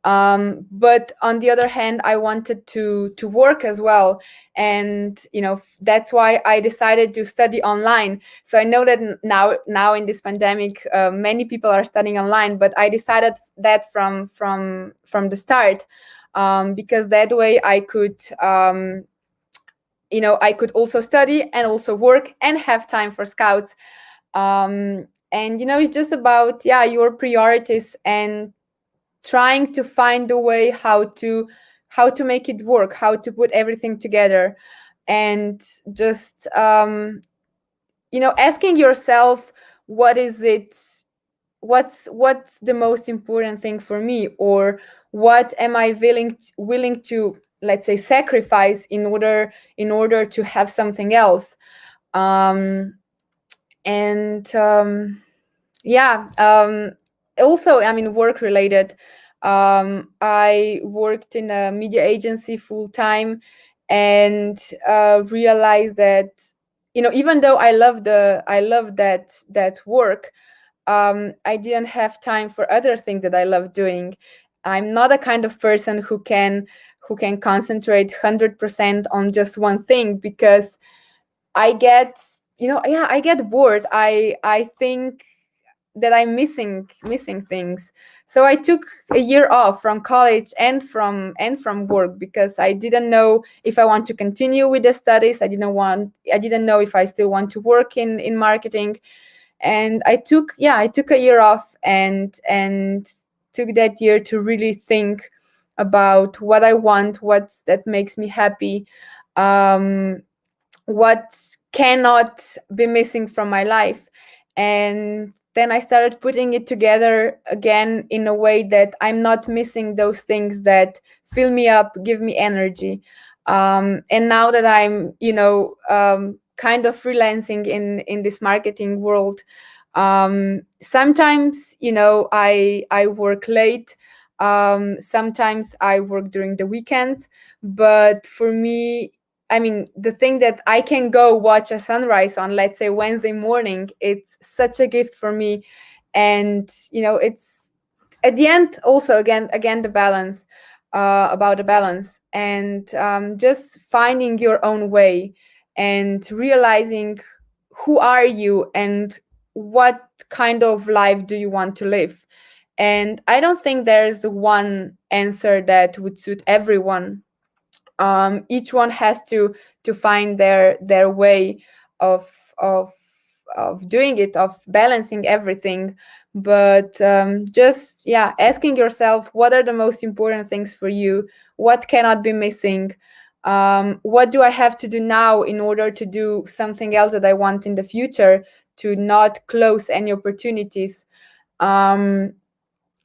But on the other hand, I wanted to work as well, and that's why I decided to study online. So I know that now in this pandemic, many people are studying online, but I decided that from the start, because that way I could I could also study and also work and have time for scouts. And it's just about your priorities, and trying to find a way how to make it work, how to put everything together, and just asking yourself, what is it, what's the most important thing for me, or what am I willing to, let's say, sacrifice in order to have something else. Um and yeah Also, I mean, work related, I worked in a media agency full time, and realized that even though I love that work, I didn't have time for other things that I love doing. I'm not a kind of person who can concentrate 100% on just one thing, because I get I get bored. I think that I'm missing things. So I took a year off from college and from work, because I didn't know if I want to continue with the studies. I didn't know if I still want to work in marketing. And I took a year off, and took that year to really think about what I want, that makes me happy, um what cannot be missing from my life. And then I started putting it together again in a way that I'm not missing those things that fill me up, give me energy. And now that I'm kind of freelancing in this marketing world, sometimes I work late, sometimes I work during the weekends. But for me, I mean, the thing that I can go watch a sunrise on, let's say, Wednesday morning, it's such a gift for me. And it's at the end also, again, the balance, about the balance, and just finding your own way, and realizing who are you, and what kind of life do you want to live. And I don't think there's one answer that would suit everyone. Each one has to find their way of of of doing it, of balancing everything. But just asking yourself, what are the most important things for you, what cannot be missing, what do I have to do now in order to do something else that I want in the future, to not close any opportunities. Um,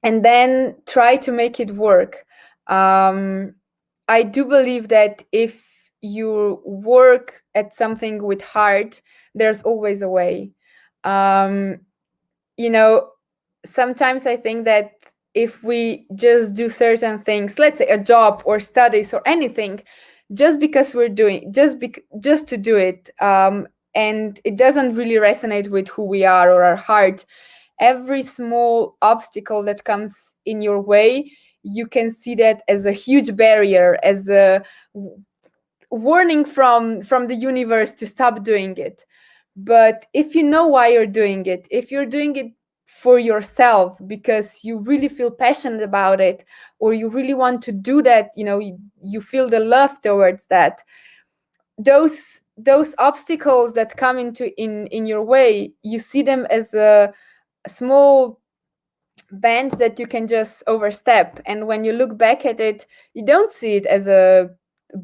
and then try to make it work. I do believe that if you work at something with heart, there's always a way. Um, you know, Sometimes I think that if we just do certain things, let's say a job or studies or anything, just because we're doing, just to do it, and it doesn't really resonate with who we are or our heart, every small obstacle that comes in your way, you can see that as a huge barrier, as a warning from the universe to stop doing it. But if you know why you're doing it, if you're doing it for yourself because you really feel passionate about it, or you really want to do that, you feel the love towards that, those obstacles that come in your way, you see them as a small bend that you can just overstep. And when you look back at it, you don't see it as a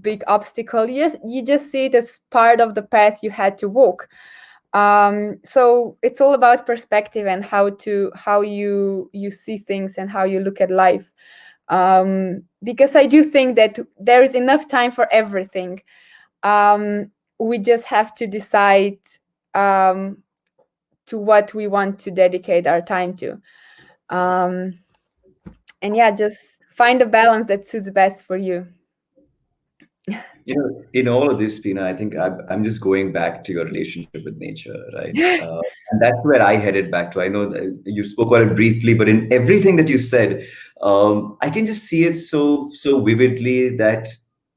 big obstacle. You just see it as part of the path you had to walk. So it's all about perspective and how you see things and how you look at life. Because I do think that there is enough time for everything. We just have to decide to what we want to dedicate our time to. And yeah, just find a balance that suits best for you. In all of this, Pina, I think I'm just going back to your relationship with nature, right? And that's where I headed back to. I know that you spoke about it briefly, but in everything that you said, I can just see it so vividly that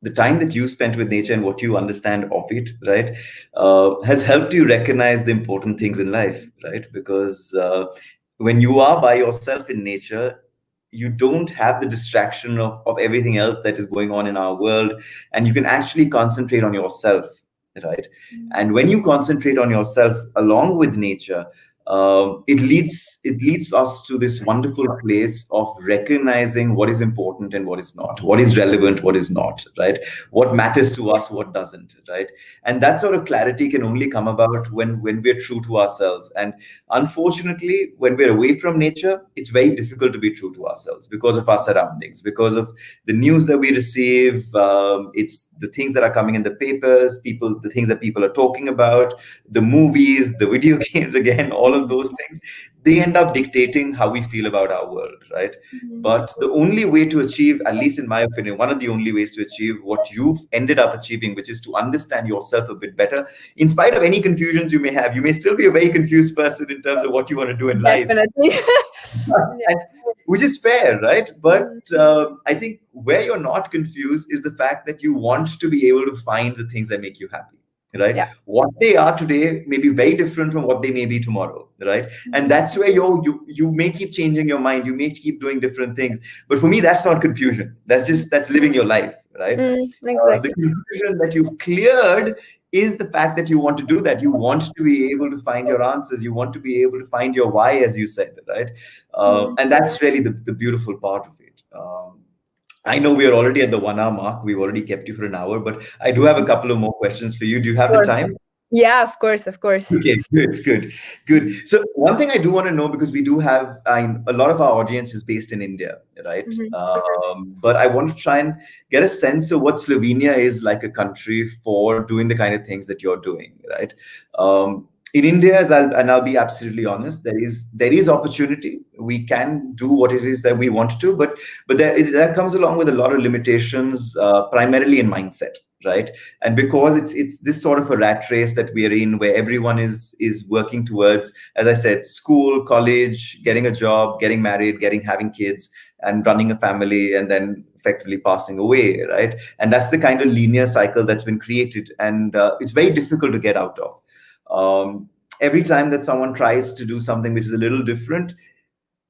the time that you spent with nature and what you understand of it, right, has helped you recognize the important things in life, right? Because when you are by yourself in nature, you don't have the distraction of everything else that is going on in our world, and you can actually concentrate on yourself, right? And when you concentrate on yourself along with nature, it leads us to this wonderful place of recognizing what is important and what is not, what is relevant, what is not, right? What matters to us, what doesn't, right? And that sort of clarity can only come about when we're true to ourselves. And unfortunately, when we're away from nature, it's very difficult to be true to ourselves because of our surroundings, because of the news that we receive. It's the things that are coming in the papers, the things that people are talking about, the movies, the video games, again, all of those things, they end up dictating how we feel about our world, right? But the only way to achieve, at least in my opinion, one of the only ways to achieve what you've ended up achieving, which is to understand yourself a bit better, in spite of any confusions you may have. You may still be a very confused person in terms of what you want to do in life. Definitely. And, which is fair, right? But I think where you're not confused is the fact that you want to be able to find the things that make you happy, right? Yeah. What they are today may be very different from what they may be tomorrow, right? And that's where you may keep changing your mind, you may keep doing different things. But for me, that's not confusion. That's living your life, right? Exactly. The confusion that you've cleared is the fact that you want to do that. You want to be able to find your answers. You want to be able to find your why, as you said, right? And that's really the beautiful part of it. I know we are already at the 1 hour mark. We've already kept you for an hour, but I do have a couple of more questions for you. Do you have the time? Yeah, of course. Okay, good. So one thing I do want to know, because we do have a lot of our audience is based in India, right? But I want to try and get a sense of what Slovenia is like a country for doing the kind of things that you're doing, right? In India, I'll be absolutely honest, there is opportunity. We can do what it is that we want to, but that comes along with a lot of limitations, primarily in mindset, right? And because it's this sort of a rat race that we are in, where everyone is working towards, as I said, school, college, getting a job, getting married, having kids, and running a family, and then effectively passing away, right? And that's the kind of linear cycle that's been created, and it's very difficult to get out of. Every time that someone tries to do something which is a little different,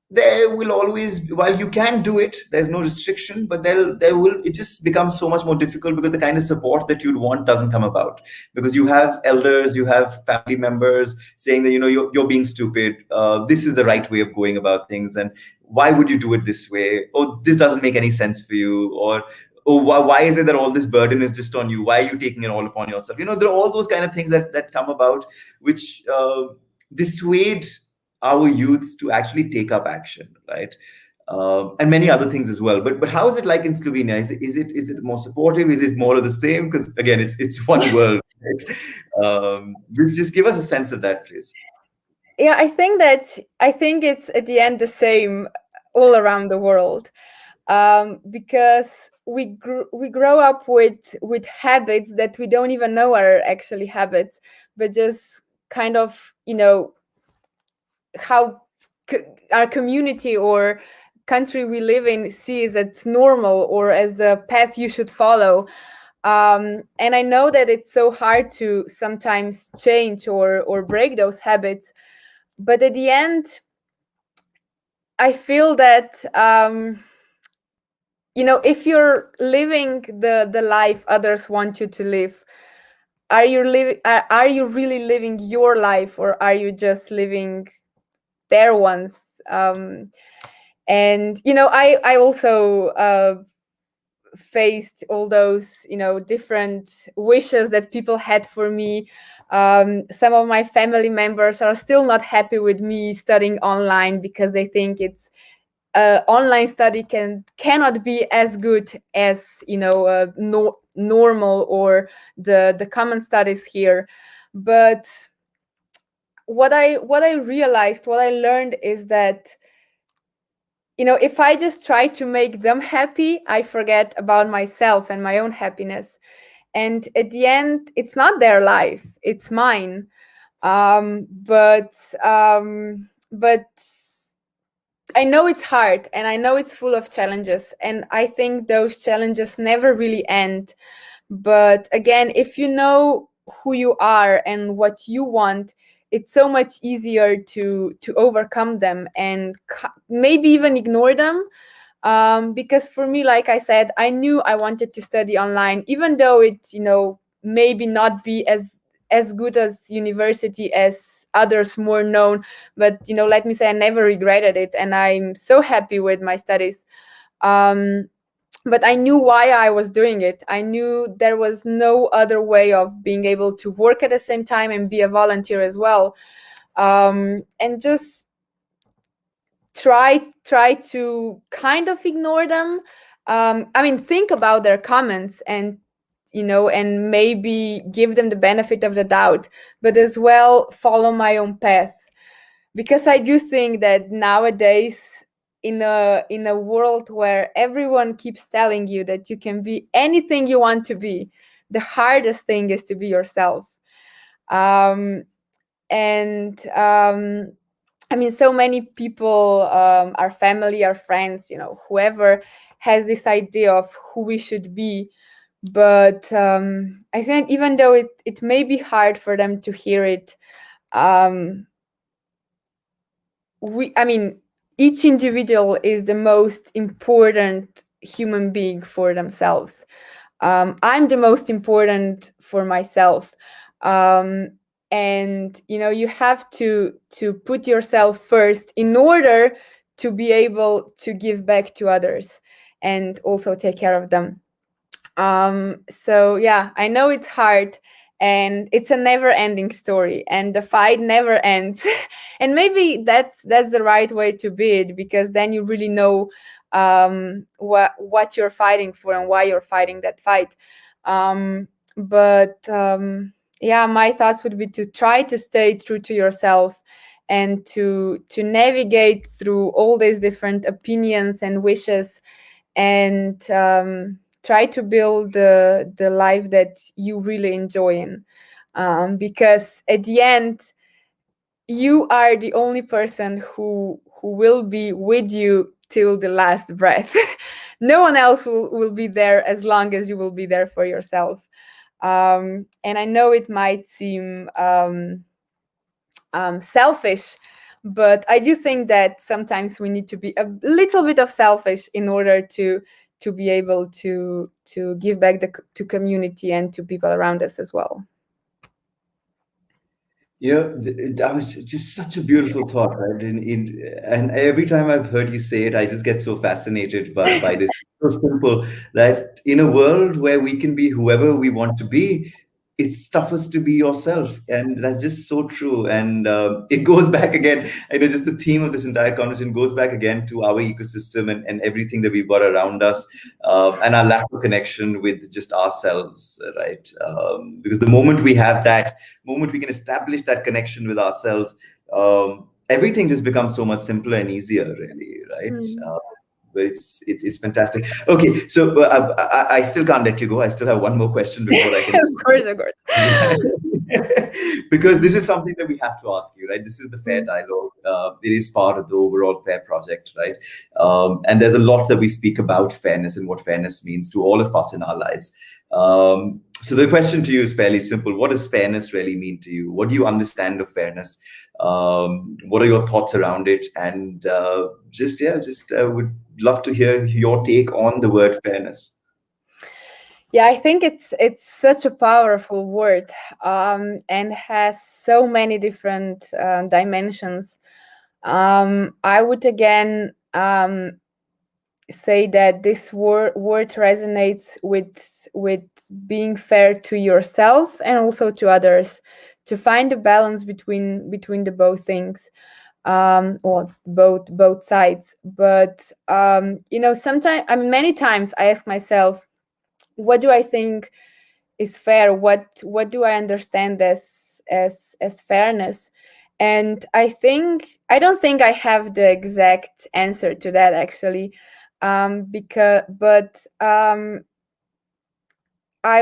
there will always, while you can do it, there's no restriction, but it just becomes so much more difficult because the kind of support that you'd want doesn't come about, because you have elders, you have family members saying that, you're being stupid, this is the right way of going about things, and why would you do it this way? Oh, this doesn't make any sense for you. Or, oh, why is it that all this burden is just on you? Why are you taking it all upon yourself? There are all those kind of things that come about, which dissuade our youths to actually take up action, right? And many other things as well. But how is it like in Slovenia? Is it more supportive? Is it more of the same? Because again, it's one world, right? Just give us a sense of that, please. Yeah, I think it's at the end the same all around the world, because we grow up with habits that we don't even know are actually habits, but just kind of how our community or country we live in sees as normal or as the path you should follow. And I know that it's so hard to sometimes change or break those habits, but at the end, I feel that if you're living the life others want you to live, are you really living your life, or are you just living their ones? And I also faced all those different wishes that people had for me. Some of my family members are still not happy with me studying online, because they think it's online study cannot be as good as normal or the common studies here. But what I realized, what I learned, is that if I just try to make them happy, I forget about myself and my own happiness. And at the end, it's not their life, it's mine. But I know it's hard, and I know it's full of challenges, and I think those challenges never really end. But again, if you know who you are and what you want, it's so much easier to overcome them, and maybe even ignore them. Because for me, like I said, I knew I wanted to study online, even though it maybe not be as good as university, as others more known. But let me say, I never regretted it, and I'm so happy with my studies. But I knew why I was doing it. I knew there was no other way of being able to work at the same time and be a volunteer as well. And just try to kind of ignore them. Think about their comments, and and maybe give them the benefit of the doubt, but as well follow my own path. Because I do think that nowadays, in a world where everyone keeps telling you that you can be anything you want to be, the hardest thing is to be yourself. So many people, our family, our friends, whoever, has this idea of who we should be. But I think even though it may be hard for them to hear it, each individual is the most important human being for themselves. I'm the most important for myself. And you have to put yourself first in order to be able to give back to others and also take care of them. So yeah, I know it's hard, and it's a never-ending story, and the fight never ends. And maybe that's the right way to be it, because then you really know what you're fighting for and why you're fighting that fight. Yeah, my thoughts would be to try to stay true to yourself, and to navigate through all these different opinions and wishes, and try to build the life that you really enjoy in. Because at the end, you are the only person who will be with you till the last breath. No one else will be there as long as you will be there for yourself. And I know it might seem selfish, but I do think that sometimes we need to be a little bit of selfish in order to be able to give back to community and to people around us as well. Yeah, that was just such a beautiful thought, right? And every time I've heard you say it, I just get so fascinated by this. So simple that in a world where we can be whoever we want to be, it's toughest to be yourself, and that's just so true. And it goes back again. I know just the theme of this entire conversation goes back again to our ecosystem and everything that we've got around us, and our lack of connection with just ourselves, right? Because the moment we have that moment we can establish that connection with ourselves, everything just becomes so much simpler and easier, really, right? But it's fantastic. Okay, so I still can't let you go. I still have one more question before I can. Of course. Yeah. Because this is something that we have to ask you, right? This is the FAIR Mm. dialogue. It is part of the overall FAIR project, right? And there's a lot that we speak about fairness and what fairness means to all of us in our lives. So the question to you is fairly simple. What does fairness really mean to you? What do you understand of fairness? What are your thoughts around it? And would love to hear your take on the word fairness. Yeah, I think it's such a powerful word, and has so many different dimensions. I would again say that this word resonates with being fair to yourself and also to others, to find a balance between the both things, or both sides. But sometimes, I mean, many times I ask myself, what do I think is fair? What do I understand as fairness? And I don't think I have the exact answer to that, actually. I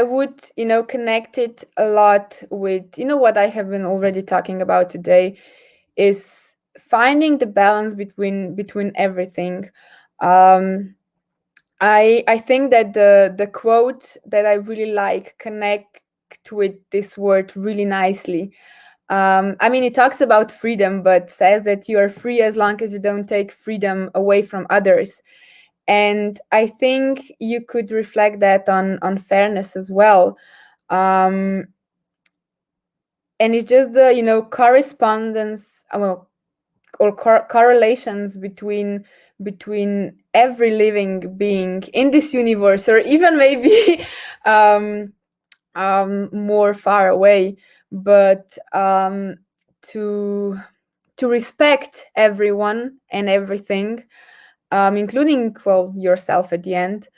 would, connect it a lot with, what I have been already talking about today, is finding the balance between everything. I think that the quote that I really like connect with this word really nicely. I mean, it talks about freedom, but says that you are free as long as you don't take freedom away from others. And I think you could reflect that on fairness as well. Um, and it's just the correspondence, or correlations between every living being in this universe, or even maybe um, more far away, but to respect everyone and everything, including, well, yourself at the end,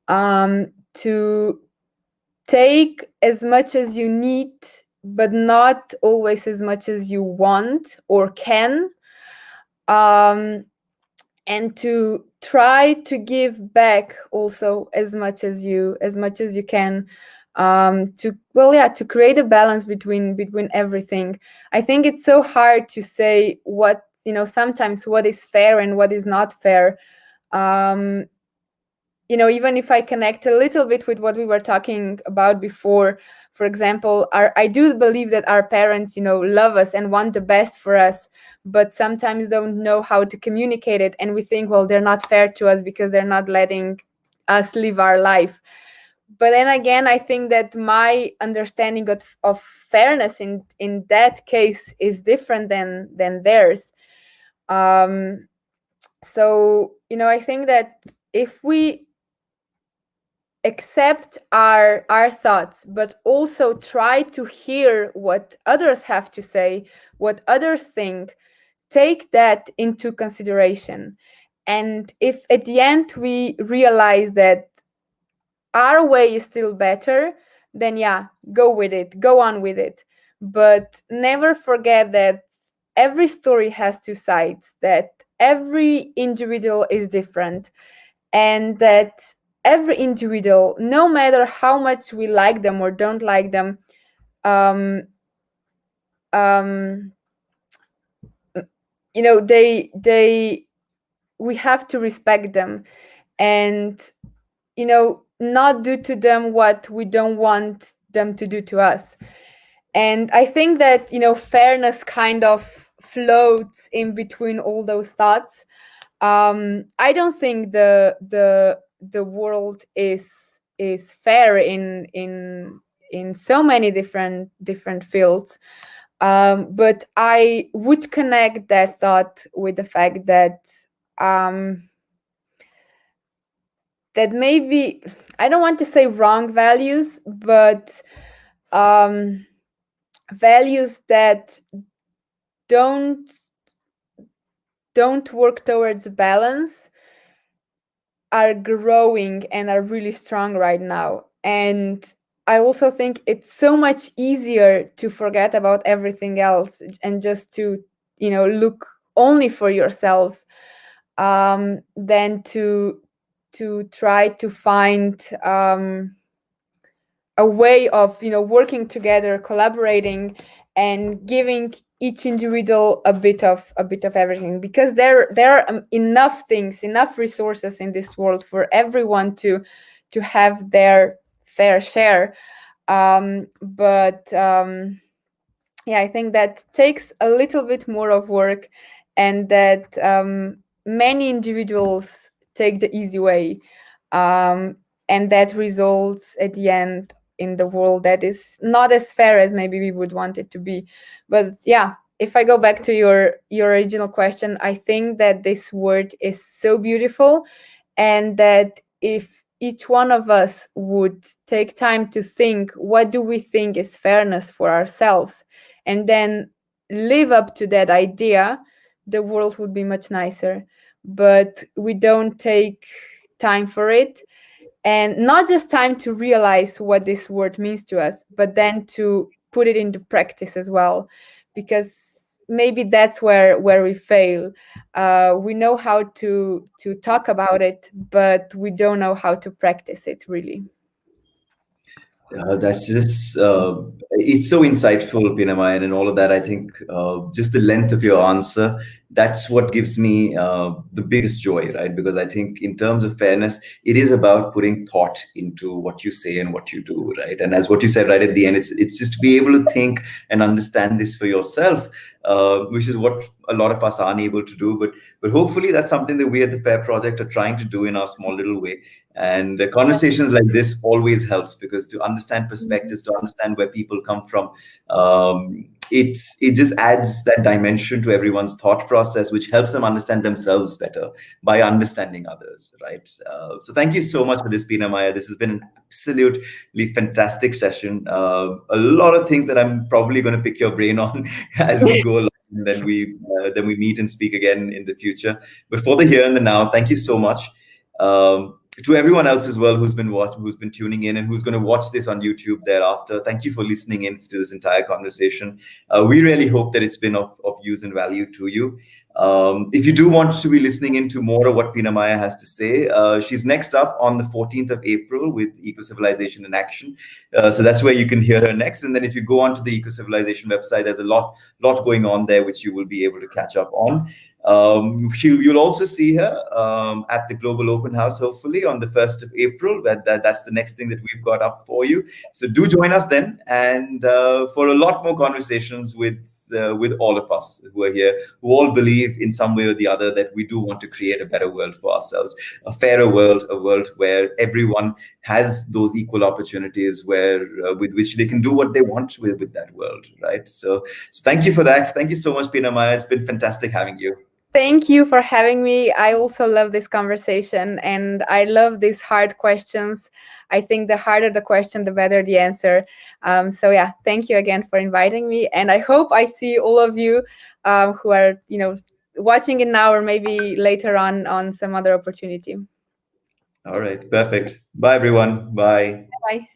to take as much as you need, but not always as much as you want or can, and to try to give back also as much as you can, to create a balance between everything. I think it's so hard to say sometimes what is fair and what is not fair. um, Even if I connect a little bit with what we were talking about before, for example, I do believe that our parents, love us and want the best for us, but sometimes don't know how to communicate it. And we think, well, they're not fair to us because they're not letting us live our life. But then again, I think that my understanding of fairness in that case is different than theirs. So, I think that if we accept our thoughts, but also try to hear what others have to say, what others think, take that into consideration. And if at the end we realize that our way is still better, then yeah, go with it, go on with it. But never forget that every story has two sides, that every individual is different, and that every individual, no matter how much we like them or don't like them, um, um, they we have to respect them, and not do to them what we don't want them to do to us. And I think that fairness kind of floats in between all those thoughts. I don't think the world is fair in so many different fields. But I would connect that thought with the fact um, that maybe, I don't want to say wrong values, but um, values that don't work towards balance are growing and are really strong right now. And I also think it's so much easier to forget about everything else and just to look only for yourself, than to try to find a way of working together, collaborating, and giving each individual a bit of everything, because there are enough things, enough resources in this world for everyone to have their fair share. But yeah, I think that takes a little bit more of work, and that many individuals take the easy way, and that results at the end in the world that is not as fair as maybe we would want it to be. But yeah, if I go back to your original question, I think that this word is so beautiful, and that if each one of us would take time to think, what do we think is fairness for ourselves, and then live up to that idea, the world would be much nicer. But we don't take time for it, and not just time to realize what this word means to us, but then to put it into practice as well, because maybe that's where we fail. We know how to talk about it, but we don't know how to practice it really. That's just, it's so insightful, Pina Maja, and all of that. I think just the length of your answer, that's what gives me the biggest joy, right? Because I think in terms of fairness, it is about putting thought into what you say and what you do, right? And as what you said right at the end, it's just to be able to think and understand this for yourself, which is what a lot of us are unable to do. But hopefully that's something that we at the FAIR Project are trying to do in our small little way. And conversations like this always helps, because to understand perspectives, to understand where people come from, it just adds that dimension to everyone's thought process, which helps them understand themselves better by understanding others, right? So thank you so much for this, Pina Maja. This has been an absolutely fantastic session. A lot of things that I'm probably going to pick your brain on as we go along. And then we meet and speak again in the future. But for the here and the now, thank you so much. To everyone else as well who's been tuning in, and who's going to watch this on YouTube thereafter, thank you for listening in to this entire conversation. We really hope that it's been of use and value to you. If you do want to be listening into more of what Pina Maja has to say, she's next up on the 14th of April with Ecocivilisation in Action. So that's where you can hear her next. And then if you go onto the Ecocivilisation website, there's a lot going on there, which you will be able to catch up on. You'll also see her at the Global Open House, hopefully on the 1st of April. That's the next thing that we've got up for you. So do join us then, and for a lot more conversations with all of us who are here, who all believe in some way or the other that we do want to create a better world for ourselves, a fairer world, a world where everyone has those equal opportunities, where with which they can do what they want with that world, right? So thank you for that. Thank you so much, Pina Maja. It's been fantastic having you. Thank you for having me. I also love this conversation, and I love these hard questions. I think the harder the question, the better the answer. So yeah, thank you again for inviting me, and I hope I see all of you who are watching it now, or maybe later on some other opportunity. All right, perfect. Bye, everyone. Bye. Bye.